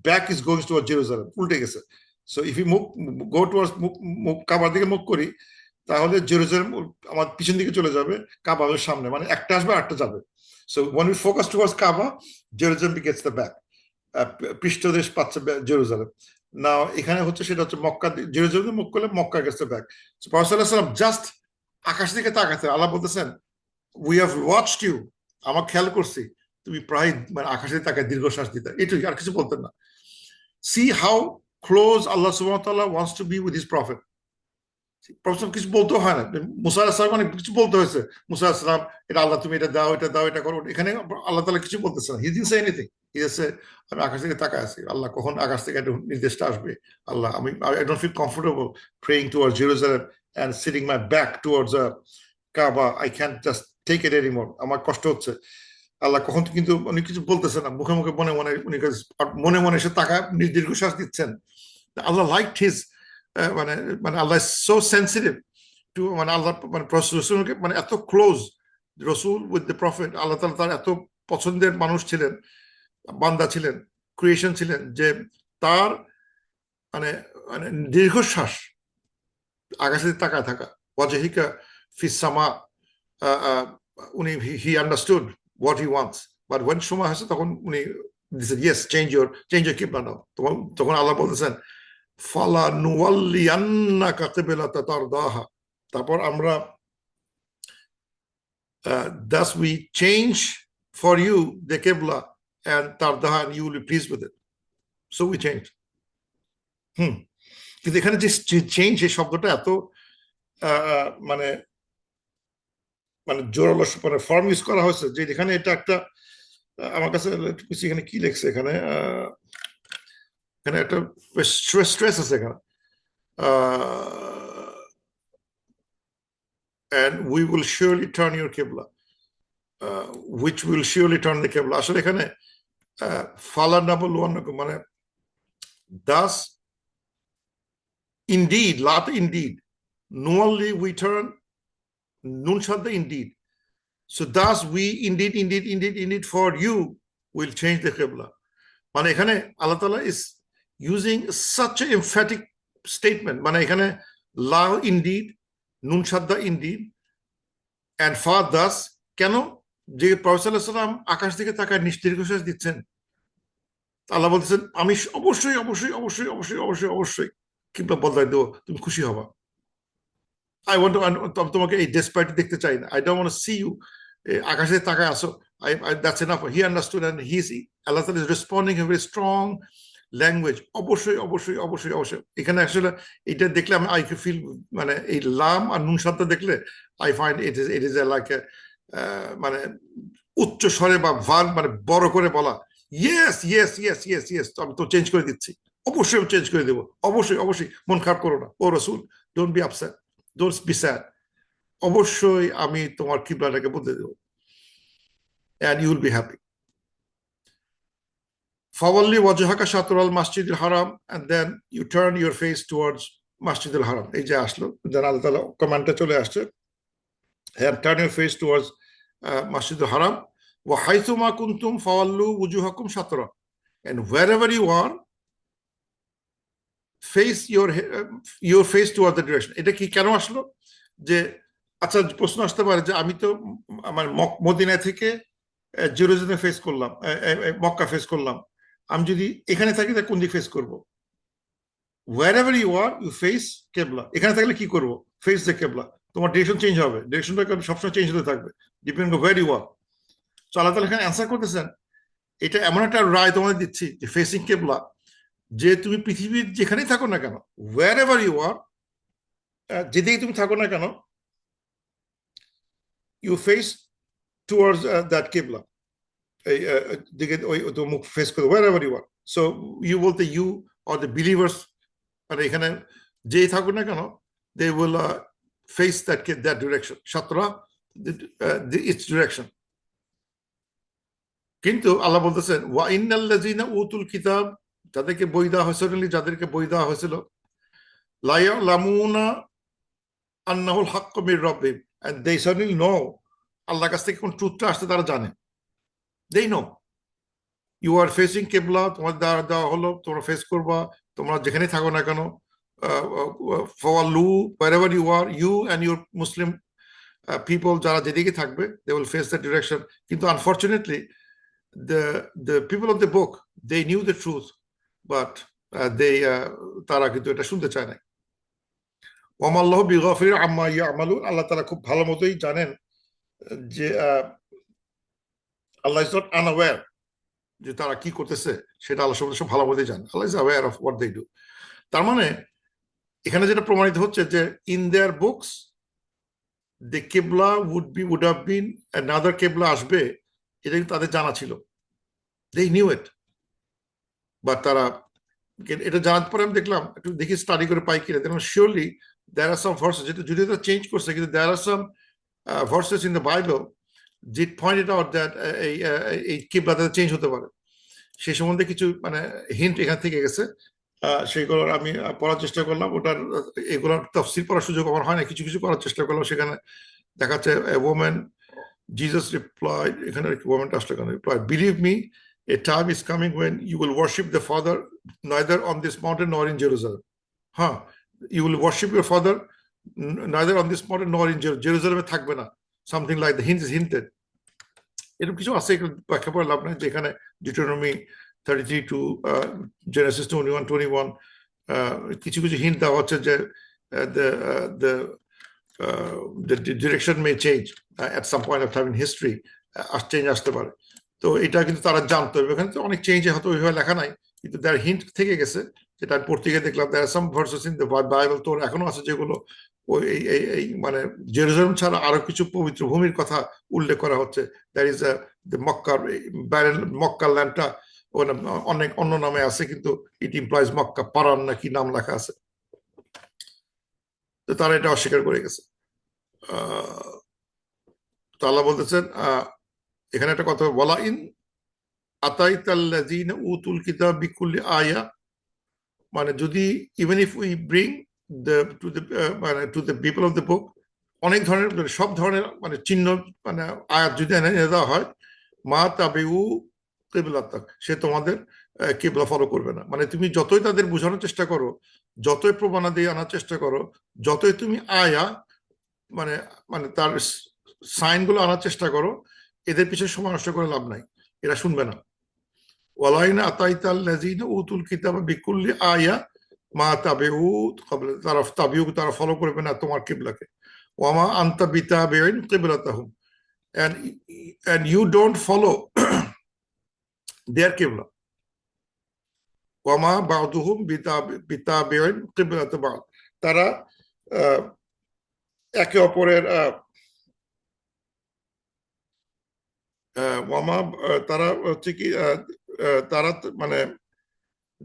back is going towards Jerusalem, উল্টে গেছে। So if you go towards কাবার দিকে মুখ করি তাহলে জেরুজালেম আমার পিছন দিকে চলে যাবে, কাবার সামনে, মানে একটা আসবে আরেকটা যাবে। So when we focus towards Kaaba, Jerusalem gets the back. পৃষ্ঠদেশ পাচ্ছে জেরুজালেম। না এখানে হচ্ছে সেটা হচ্ছে মক্কা, জেরুজালেম মুখ করলে মক্কা গেছে ব্যাক। প্রফেসর জাস্ট আকাশ দিকে তাকাচ্ছে, আল্লাহ বলতেছেন উই হ্যাভ ওয়াচড ইউ, আমার খেয়াল করছি তুমি প্রায় মানে আকাশের তাকায় দীর্ঘশ্বাস দিতে, এটুকু, আর কিছু বলতেন না। সি হাউ ক্লোজ আল্লাহ সুবহানাহু ওয়া তাআলা wants two B with his prophet. Professor কিছু বলতে হয় না, মুসা আলাইহিস সালাম অনেক কিছু বলতে হয়েছে, মুসা আলাইহিস সালাম এটা আল্লাহ তুমি এটা দাও, এটা দাও, এটা করো, এখানে আল্লাহ তাআলা কিছু বলতেছে না, he didn't say anything, he just say আমি আকাশ থেকে তাকায় আছি, আল্লাহ কখন আকাশ থেকে একটা নির্দেশটা আসবে, আল্লাহ আমি I don't feel comfortable praying towards Jerusalem and sitting my back towards Kaaba, I can't just take it anymore, আমার কষ্ট হচ্ছে। আল্লাহ কখন, কিন্তু উনি কিছু বলতেছেন না, মুখে মুখে মনে মনে উনি মনে মনে এসে তাকায় দীর্ঘশ্বাস দিচ্ছেন। আল্লাহ লাইকড হিজ মানে মানে আল্লাহ সো সেন্সিটিভ টু মানে আল্লাহ মানে রসুলকে মানে এত ক্লোজ রসুল উইথ দ্য প্রফেট, আল্লাহ তাআলা তার এত পছন্দের মানুষ ছিলেন, বান্দা ছিলেন, ক্রিয়েশন ছিলেন, যে তার মানে মানে দীর্ঘশ্বাস আকাশে তাকায় থাকা, ওয়াজহিকা ফিস সামা, উনি he understood what he wants, but when সময় হয়েছে তখন উনি ইয়েস চেঞ্জ ইউর কিবলা নাও, তখন আল্লাহ বলতেছেন ফালা নুওয়াল্লিয়ান্নাকা কিবলাতান তারদাহা, তারপর আমরা thus we change for you the qibla and tardaha and you will be pleased with it, so we change. কিন্তু এখানে যে চেঞ্জ এই শব্দটা এত মানে মানে জোরালো মানে ফর্ম ইউজ করা হয়েছে, যে এখানে এটা একটা আমার কাছে এখানে কি লেখছে, এখানে এখানে একটা স্ট্রেস আছে এখানে, and we will surely turn your qibla, which will surely turn the qibla, আসলে এখানে ফালা নাবলুয়ান্নাকুম মানে thus indeed, lat indeed, nually we turn, nun shadda indeed, so thus we indeed for you will change the qibla, মানে এখানে আল্লাহ তাআলা is using such an emphatic statement, মানে এখানে la indeed, nun shadda indeed and for thus, কেন, যে professor সাল্লাল্লাহু আলাইহি ওয়াসাল্লাম আকাশ দিকে তাকায় দীর্ঘশ্বাস দিচ্ছেন, আল্লাহ বলতেছেন আমি অবশ্যই অবশ্যই অবশ্যই অবশ্যই অবশ্যই অবশ্যই কিবলা বদলাই দেবো, তুমি খুশি হবা। আই ওয়ান্ট টু, তোমাকে এই ডেসপাইট দেখতে চাই না, I don't want to see you আকাশে তাকায় আসো, that's enough, he understood and he is, আল্লাহ তাআলা is responding in very strong language, অবশ্যই অবশ্যই অবশ্যই অবশ্যই। এখানে আসলে এটা দেখলে আমি আই ফিল মানে এই লাম আর নুন শব্দ দেখলে I find it is like মানে উচ্চ স্বরে বা ভার মানে বড় করে বলা, yes yes yes yes yes, আমি তো চেঞ্জ করে দিচ্ছি, অবশ্যই চেঞ্জ করে দেবো, অবশ্যই অবশ্যই, মন খারাপ করো না ও রাসূল, don't be upset, don't be sad, অবশ্যই আমি তোমার কিবলাটাকে বদলে দেবো, and you will be happy. ফাওয়াল্লি ওয়াজহাকা শাতরাল মাসজিদুল হারাম, and then you turn your face towards মাসজিদুল হারাম, এই যে আসলো, যেন আল্লাহ তাআলা কমান্ডটা চলে আসছে, and turn your face towards মাসজিদুল হারাম, ওয়া হাইসুমা কুনতুম ফাওয়াল্লু ওয়াজহাকুম শাতরা, and wherever you are face your face towards the direction. এটা কি কেন আসলো, যে আচ্ছা প্রশ্ন আসতে পারে যে আমি তো আমার মদিনা থেকে জেরুজালেম ফেস করলাম, মক্কা ফেস করলাম, আমি যদি এখানে থাকি তাহলে কোন দিক ফেস করব, wherever you are you face কেবলা, এখানে থাকলে কি করব, ফেস দ্য কেবলা, তোমার ডিরেকশন চেঞ্জ হবে, ডিরেকশনটা সবসময় চেঞ্জ হতে থাকবে, depending on where you are. So আল্লাহ তাআলা এখানে অ্যানসার করতেছেন, এটা এমন একটা রায় তোমাদের দিচ্ছি যে ফেসিং কেবলা, যে তুমি পৃথিবীর যেখানেই থাকো না কেন, wherever you are, যেদিকে তুমি থাকো না কেন, you face towards that qibla, দিকে ওই তো মুখ ফেস করে, wherever you are. So you বলতে you or the believers, আর এখানে যেই থাকুক না কেন, they will face that direction, shatra its direction. কিন্তু আল্লাহ বলতেছেন ওয়া ইন্নাল্লাযিনা উতুল কিতাব, যাদেরকে বই দেওয়া হয়েছিল, যাদেরকে বই দেওয়া হয়েছিল, লা ইয়ালামুনা আন্নাহুল হাক্কু Mir রাব্বিহিম, and they certainly know, আল্লাহর কাছ থেকে কোন ট্রুথটা আসছে তারা জানে, they know you are facing কিবলা, তোমার দেওয়া হলো, তোমরা ফেস করবা, তোমরা যেখানে থাকো না কেন, ফাওয়াল্লু wherever you are, you and your Muslim people যারা যেদিকে থাকবে, they will face that direction. কিন্তু unfortunately the people of the book, they knew the truth, but তারা কিন্তু এটা শুনতে চায় না। ওয়ামাল্লাহু বিগাফিরিন আম্মা ইয়ামালুন, আল্লাহ তাআলা খুব ভালো মতোই জানেন যে আল্লাহ ইজ নট আনঅ্যাওয়্যার, যে তারা কি করতেছে সেটা আল্লাহ সব ভালো মতোই জানেন। আল্লাহ is aware of what they do. তার মানে এখানে যেটা প্রমাণিত হচ্ছে যে in their books the Qibla would have been another Qibla আসবে, এটা কিন্তু তাদের জানা ছিল, they knew it, but তারা এটা জানার পরে আমি দেখলাম, একটু দেখি স্টাডি করে পাই কিনা, দেখলাম surely there are some verses, যেটা যদি এটা চেঞ্জ করছে, কিন্তু there are some verses in the Bible that pointed out that এই কিবলা তাদের চেঞ্জ হতে পারে। সেই সম্বন্ধে কিছু মানে হিন্ট এখান থেকে গেছে, সেইগুলো আমি পড়ার চেষ্টা করলাম। ওটার এগুলোর তাফসীর পড়ার সুযোগ আমার হয় না, কিছু কিছু করার চেষ্টা করলাম। সেখানে দেখাচ্ছে woman, Jesus replied, এখানে womanটা আসলে কেন replied, believe me, a time is coming when you will worship the Father neither on this mountain nor in Jerusalem. You will worship your Father neither on this mountain nor in Jerusalem থাকবে না, something like the hint is hinted. এরকম কিছু আছে, ব্যাখ্যা করে লাভ নাই, যেখানে Deuteronomy 33 to Genesis 21 কিছু কিছু হিন্ট দেওয়া হচ্ছে যে the direction may change at some point of time in history, change আসতে পারে। তো এটা কিন্তু তারা জানতো, এখানে তো অনেক চেঞ্জ হয়তো ওইভাবে লেখা নাই, কিন্তু তার হিন্ট থেকে গেছে, যেটা আমি পড়তে গিয়ে দেখলাম there are some verses in the Bible তোর এখনো আছে যেগুলো ওই এই মানে জেরুজালেম ছাড়া আরো কিছু পবিত্র ভূমির কথা উল্লেখ করা হচ্ছে। দ্যাট ইজ দ্য মক্কা ল্যান্ডটা অনেক অন্য নামে আছে, কিন্তু ইট ইমপ্লয়েজ মক্কা, পারান নাকি নাম লেখা আছে, তো তারা এটা অস্বীকার করে গেছে। তো আল্লাহ বলতেছেন এখানে একটা কথা, ওয়ালা ইন আতাইতাল্লাযীনা উতুল কিতাব বিকুল্লি আয়া, মানে যদি even if we bring to the people of the book, অনেক ধরনের সব ধরনের মানে চিহ্ন মানে আয়াত যদি এনে দেওয়া হয়, মা তাবিউ কিবলাতাক, সে তোমাদের কিবলা ফলো করবে না। মানে তুমি যতই তাদের বোঝানোর চেষ্টা করো, যতই প্রমাণাদি আনার চেষ্টা করো, যতই তুমি আয়া মানে মানে তার সাইন গুলো আনার চেষ্টা করো, এদের পিছনে সময় নষ্ট করে লাভ নাই, এরা শুনবে না। ওয়ালাইনা আতাইতাল্লাযীনা উতুল কিতাবা বিকুল্লি আয়া মা তাবিউ ক্বাবলা, তারা ফলো করবে না তোমার কিবলাকে। ওয়ামা আনতা বিতাবিইন কিবলাতাহুম, and you don't follow their qibla. ওয়ামা বা'দুহুম বিতাবিইন কিবলাতা বা'দ, তারা একে অপরের তারা হচ্ছে কি তারা মানে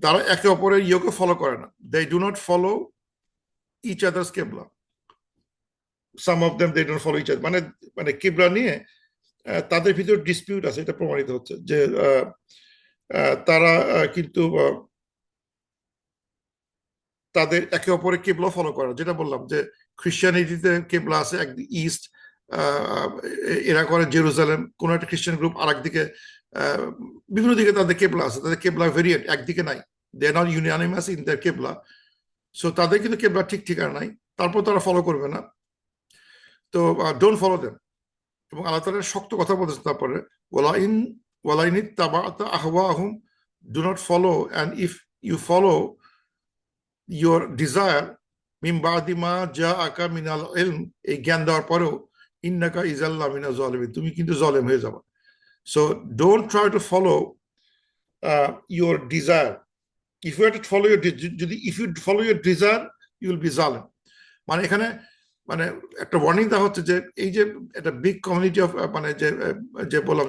তারা একে অপরের ইয়েকে ফলো করে না। They do not follow each others কিবলা, some of them they don't follow each other, মানে মানে কিবলা নিয়ে তাদের ভিতর ডিসপিউট আছে, এটা প্রমাণিত হচ্ছে যে তারা কিন্তু তাদের একে অপরের কিবলা ফলো করে, যেটা বললাম যে খ্রিস্টানিটিতে কিবলা আছে একদিকে ইস্ট, এরা করে জেরুজালেম, কোন একটা খ্রিস্টান গ্রুপ আর একদিকে, বিভিন্ন দিকে তাদের কেবলা আছে, তাদের কেবলা ভেরিয়েন্ট একদিকে নাই, they are not unanimous in their কেবলা। সো তাদের কিন্তু কেবলা ঠিক ঠিকানা নাই, তারপর তারা ফলো করবে না। তো ডোন্ট ফলো দেম। এবং আল্লাহ তাআলা শক্ত কথা বলতেছে তারপরে, ওয়ালাইন ইত্তাবা'তা আহওয়াহুম, do not follow, and if you follow your desire মিন বা'দি মা জাআকা মিনাল ইলম, এই জ্ঞান দেওয়ার পরেও ইন্নাকা ইযাল্লা মিনাজ জালিমিন, তুমি কিন্তু জালেম হয়ে যাবে। So don't try to follow your desire. If you have to follow if you follow your desire, you will be zalim. মানে এখানে মানে একটা ওয়ার্নিং দেওয়া হচ্ছে যে এই যে একটা বিগ কমিউনিটি অফ মানে যে বললাম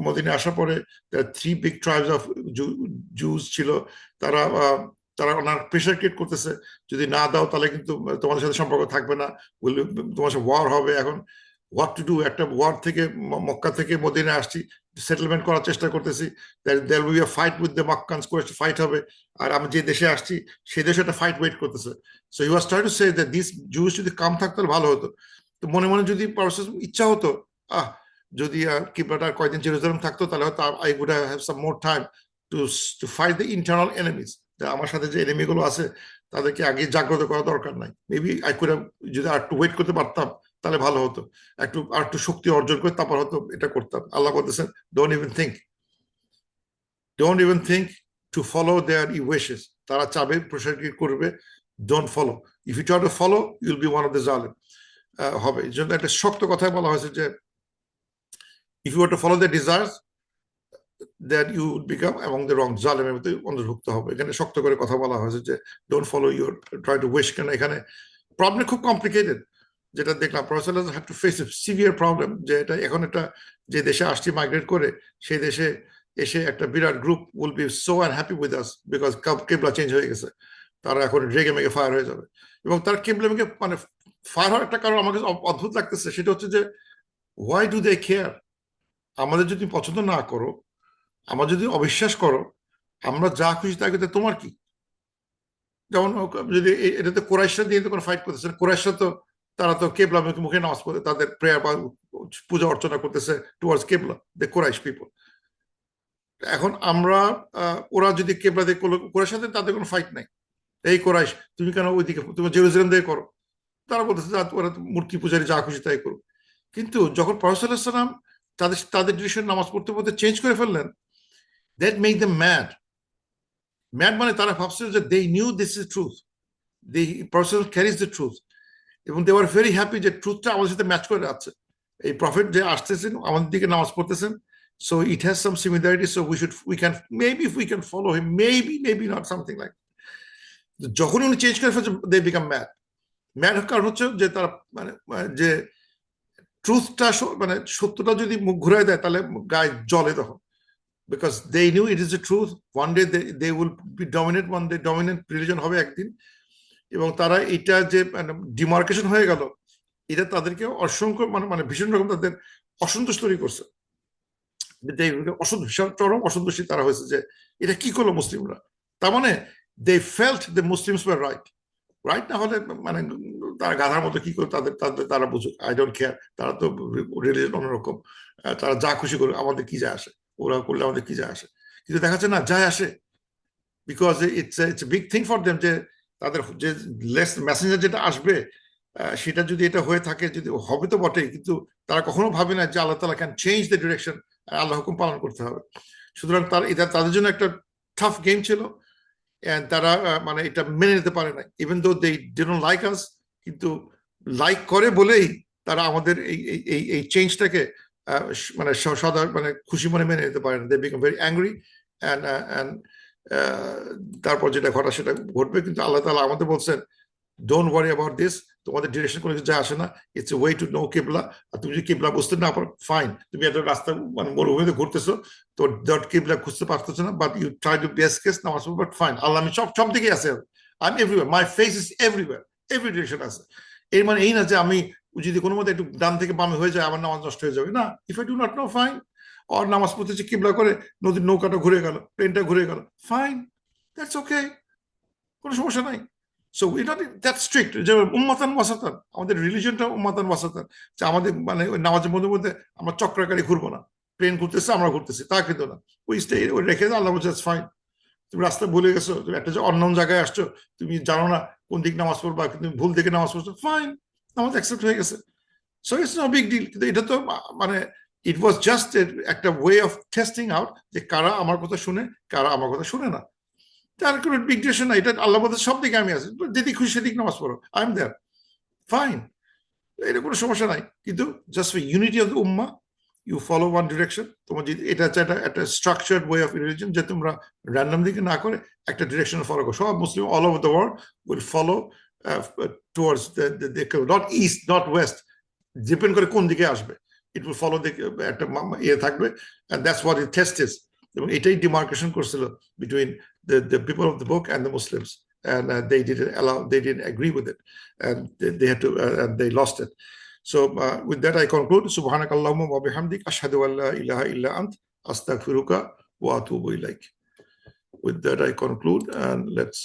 মদিনা আসার পরে 3 big tribes of Jews ছিল, তারা তারা ওনার প্রেশার ক্রিয়েট করতেছে, যদি না দাও তাহলে কিন্তু তোমাদের সাথে সম্পর্ক থাকবে না, তোমার সাথে ওয়ার হবে। এখন হোয়াট টু ডু, একটা ওয়ার থেকে মক্কা থেকে মদিনা আসছি, সেটেলমেন্ট করার চেষ্টা করতেছি, there will be a fight with the Meccans, করে ফাইট হবে, আর আমি যে দেশে আসছি সেই দেশে একটা ফাইট ওয়েট করতেছে। So he was trying to say that this juice যদি কাম থাকতো ভালো হতো। তো মনে মনে যদি ইচ্ছা হতো যদি কিবলাটা কয়েকদিন জেরুজালেম থাকতো, তাহলে হয়তো I would have some more time to fight the internal enemies, আমার সাথে যে এনিমি গুলো আছে তাদেরকে আগে জাগ্রত করা দরকার নাই। মেবি আই কুড হ্যাভ, যদি আর একটু ওয়েট করতে পারতাম তাহলে ভালো হতো, আর একটু শক্তি অর্জন করে তারপর হয়তো এটা করতাম। আল্লাহ বলতেছেন don't even think. don't even think to follow their wishes. তারা চাবে প্রসারিত করবে, don't follow. If you try to follow, you'll be one of the zalim. হবে এই জন্য একটা শক্ত কথায় বলা হয়েছে যে if you were to follow their desires, that you would become among the wrong, জালেমের মধ্যে অন্তর্ভুক্ত হবে। এখানে শক্ত করে কথা বলা হয়েছে যে don't follow your try to wish, কেন এখানে প্রবলেম খুব কমপ্লিকেটেড। যেটা দেখলাম professor have to face A severe problem, যে এটা এখন একটা যে দেশে আসছি মাইগ্রেট করে, সেই দেশে এসে একটা বিরাট group will be so unhappy with us because কেবলা চেঞ্জ হয়ে গেছে, তারা এখন রেগে মেগে ফায়ার হয়ে যাবে। এবং তার কেবলা মেগে মানে ফায়ার হওয়ার একটা কারণ আমাকে অদ্ভুত লাগতেছে, সেটা হচ্ছে যে হোয়াই ডু দে কেয়ার? আমাদের যদি পছন্দ না করো, আমার যদি অবিশ্বাস করো, আমরা যা খুশি তাই করতে তোমার কি? যেমন যদি এটাতে কোরাইশরা দিয়ে তো কোনো ফাইট করতেছে, কোরাইশরা তো তারা তো কেবলা মুখে নামাজ পড়ে, তাদের প্রেয়ার বা পূজা অর্চনা করতেছে টুয়ার্ডস কেবলা, দে কোরাইশ পিপল। এখন আমরা ওরা যদি কেবলা দিয়ে কোরাইশ সাথে তাদের কোনো ফাইট নাই, এই কোরাইশ তুমি কেন ওইদিকে, তুমি জেরুজালেম দিয়ে করো, তারা বলতেছে ওরা মূর্তি পূজারি যা খুশি তাই করো। কিন্তু যখন প্রফেসর সাল্লাল্লাহু আলাইহি ওয়াসাল্লাম তাদের ডিরেকশন নামাজ পড়তে পড়তে চেঞ্জ করে ফেললেন, that make them mad. Mad মানে তারা ভাবছিল যে they knew this is truth, the person carries the truth, এবং দে আর ভেরি হ্যাপি যে ট্রুথটা আমাদের সাথে ম্যাচ করে যাচ্ছে। এই প্রফেট যে আসতেছেন আমাদের দিকে নামাজ পড়তেছেন, so it has some similarity, so we can maybe if we can follow him, maybe not something like that. যখন উনি চেঞ্জ করে ফেলছে they become mad কারণ হচ্ছে যে তারা মানে যে ট্রুথটা মানে সত্যটা যদি মুখ ঘুরাই দেয় তাহলে গায়ে জ্বলে তখন, because they knew it is the truth. One day they will be dominant, one day dominant religion হবে একদিন, এবং তারা এটা যে ডিমার্কেশন হয়ে গেল, এটা তাদেরকে অসংখ্য মানে ভীষণ রকম তাদের অসন্তোষ তৈরি করছে। চরম অসন্তুষ্টি তারা হয়েছে যে এটা কি করলো মুসলিমরা। তার মানে they felt the Muslims were right না হলে মানে তারা গাধার মতো কি করে তারা বুঝুক, আই ডোন্ট কেয়ার, তারা তো রিলিজন অন্যরকম, তারা যা খুশি করে আমাদের কি যায় আসে, ওরা করলে আমাদের কি যায় আসে। কিন্তু দেখা যাচ্ছে না যায় আসে, because it's big thing for them, যে তাদের যে মেসেঞ্জার যেটা আসবে সেটা যদি এটা হয়ে থাকে, যদি হবে তো বটেই, কিন্তু তারা কখনো ভাবে না যে আল্লাহ তাআলা ক্যান চেঞ্জ দ্য ডিরেকশন, আল্লাহ হুকুম পালন করতে হবে। সুতরাং এটা তাদের জন্য একটা টাফ গেম ছিল, তারা মানে এটা মেনে নিতে পারে না, even though they didn't like আস, কিন্তু লাইক করে বলেই তারা আমাদের এই চেঞ্জটাকে মানে সদা মানে খুশি মনে মেনে নিতে পারে না, they become very angry and তারপর যেটা ঘটা সেটা ঘটবে। কিন্তু আল্লাহ তাআলা আমাদের বলছেন ডোন্ট ওয়ারি অ্যাবাউট দিস, তোমাদের ডিরেকশন কোনো কিছু যায় আসে না, it's a way to know কেবলা। আর তুমি যদি কেবলা বুঝতে না পারো ফাইন, তুমি একটা রাস্তা মানে মরুভূমিতে ঘুরতেছো তো ডট কেবলা খুঁজতে পারতেছো না, but you try to best case নামাজ পড়ো, বাট ফাইন, আল্লাহ আমি সব দিকে আছে, I am everywhere, my face is everywhere, every direction আছে। এর মানে এই না যে আমি যদি কোনো মতে একটু ডান থেকে বামে হয়ে যায় আমার নামাজ নষ্ট হয়ে যাবে, না, if I do not know fine, আর নামাজ পড়তেছি কেবলা করে, নদীর নৌকাটা ঘুরে গেল, প্লেনটা ঘুরে গেল, ফাইন, দ্যাটস ওকে, কোনো সমস্যা নাই। সো এটা দ্যাট স্ট্রিক্ট, যে উম্মাতান ওয়াসাতান, আমাদের রিলিজনটা উম্মাতান ওয়াসাতান, যে আমাদের মানে নামাজের মধ্যে মধ্যে আমরা চক্রাকারী ঘুরবো না, প্লেন ঘুরতেছে আমরা ঘুরতেছি তা কিন্তু না, ওই রেখে আল্লাহ বলছে ফাইন। তুমি রাস্তা ভুলে গেছো, তুমি একটা যে অন্য জায়গায় আসছো, তুমি জানো না কোন দিক নামাজ পড়বা, তুমি ভুল দিকে নামাজ পড়ছো, ফাইন, নামাজ অ্যাকসেপ্ট হয়ে গেছে, so it's no big deal. কিন্তু এটা তো মানে ইট ওয়াজ জাস্ট একটা ওয়ে অফ টেস্টিং আউট যে কারা আমার কথা শুনে, কারা আমার কথা শুনে না। তার কোনো বিগ ডিরেকশন না, এটা আল্লাহ বলতে সব দিকে আমি আছি, যেদিক খুশি সেদিক নামাজ পড়ো, আই এম দেয়ার, ফাইন, এটা কোনো সমস্যা নাই। কিন্তু just for unity of the Umma you follow one direction. তোমার যদি এটা হচ্ছে একটা স্ট্রাকচার্ড ওয়ে অফ রিলিজন, যে তোমরা র্যান্ডম দিকে না করে একটা ডিরেকশন ফলো করো। সব মুসলিম all over the world will follow towards not east not west, depend করে কোন দিকে আসবে, ইট উইল ফলো একটা ইয়ে থাকবে, and that's what it test is. এবং এটাই ডিমার্কেশন করছিল between the people of the book and the Muslims, and they didn't agree with it, and they had to and they lost it. So with that I conclude, subhanakallahumma wa bihamdik, ashhadu an la ilaha illa ant, astaghfiruka wa atubu ilaik. With that I conclude, and let's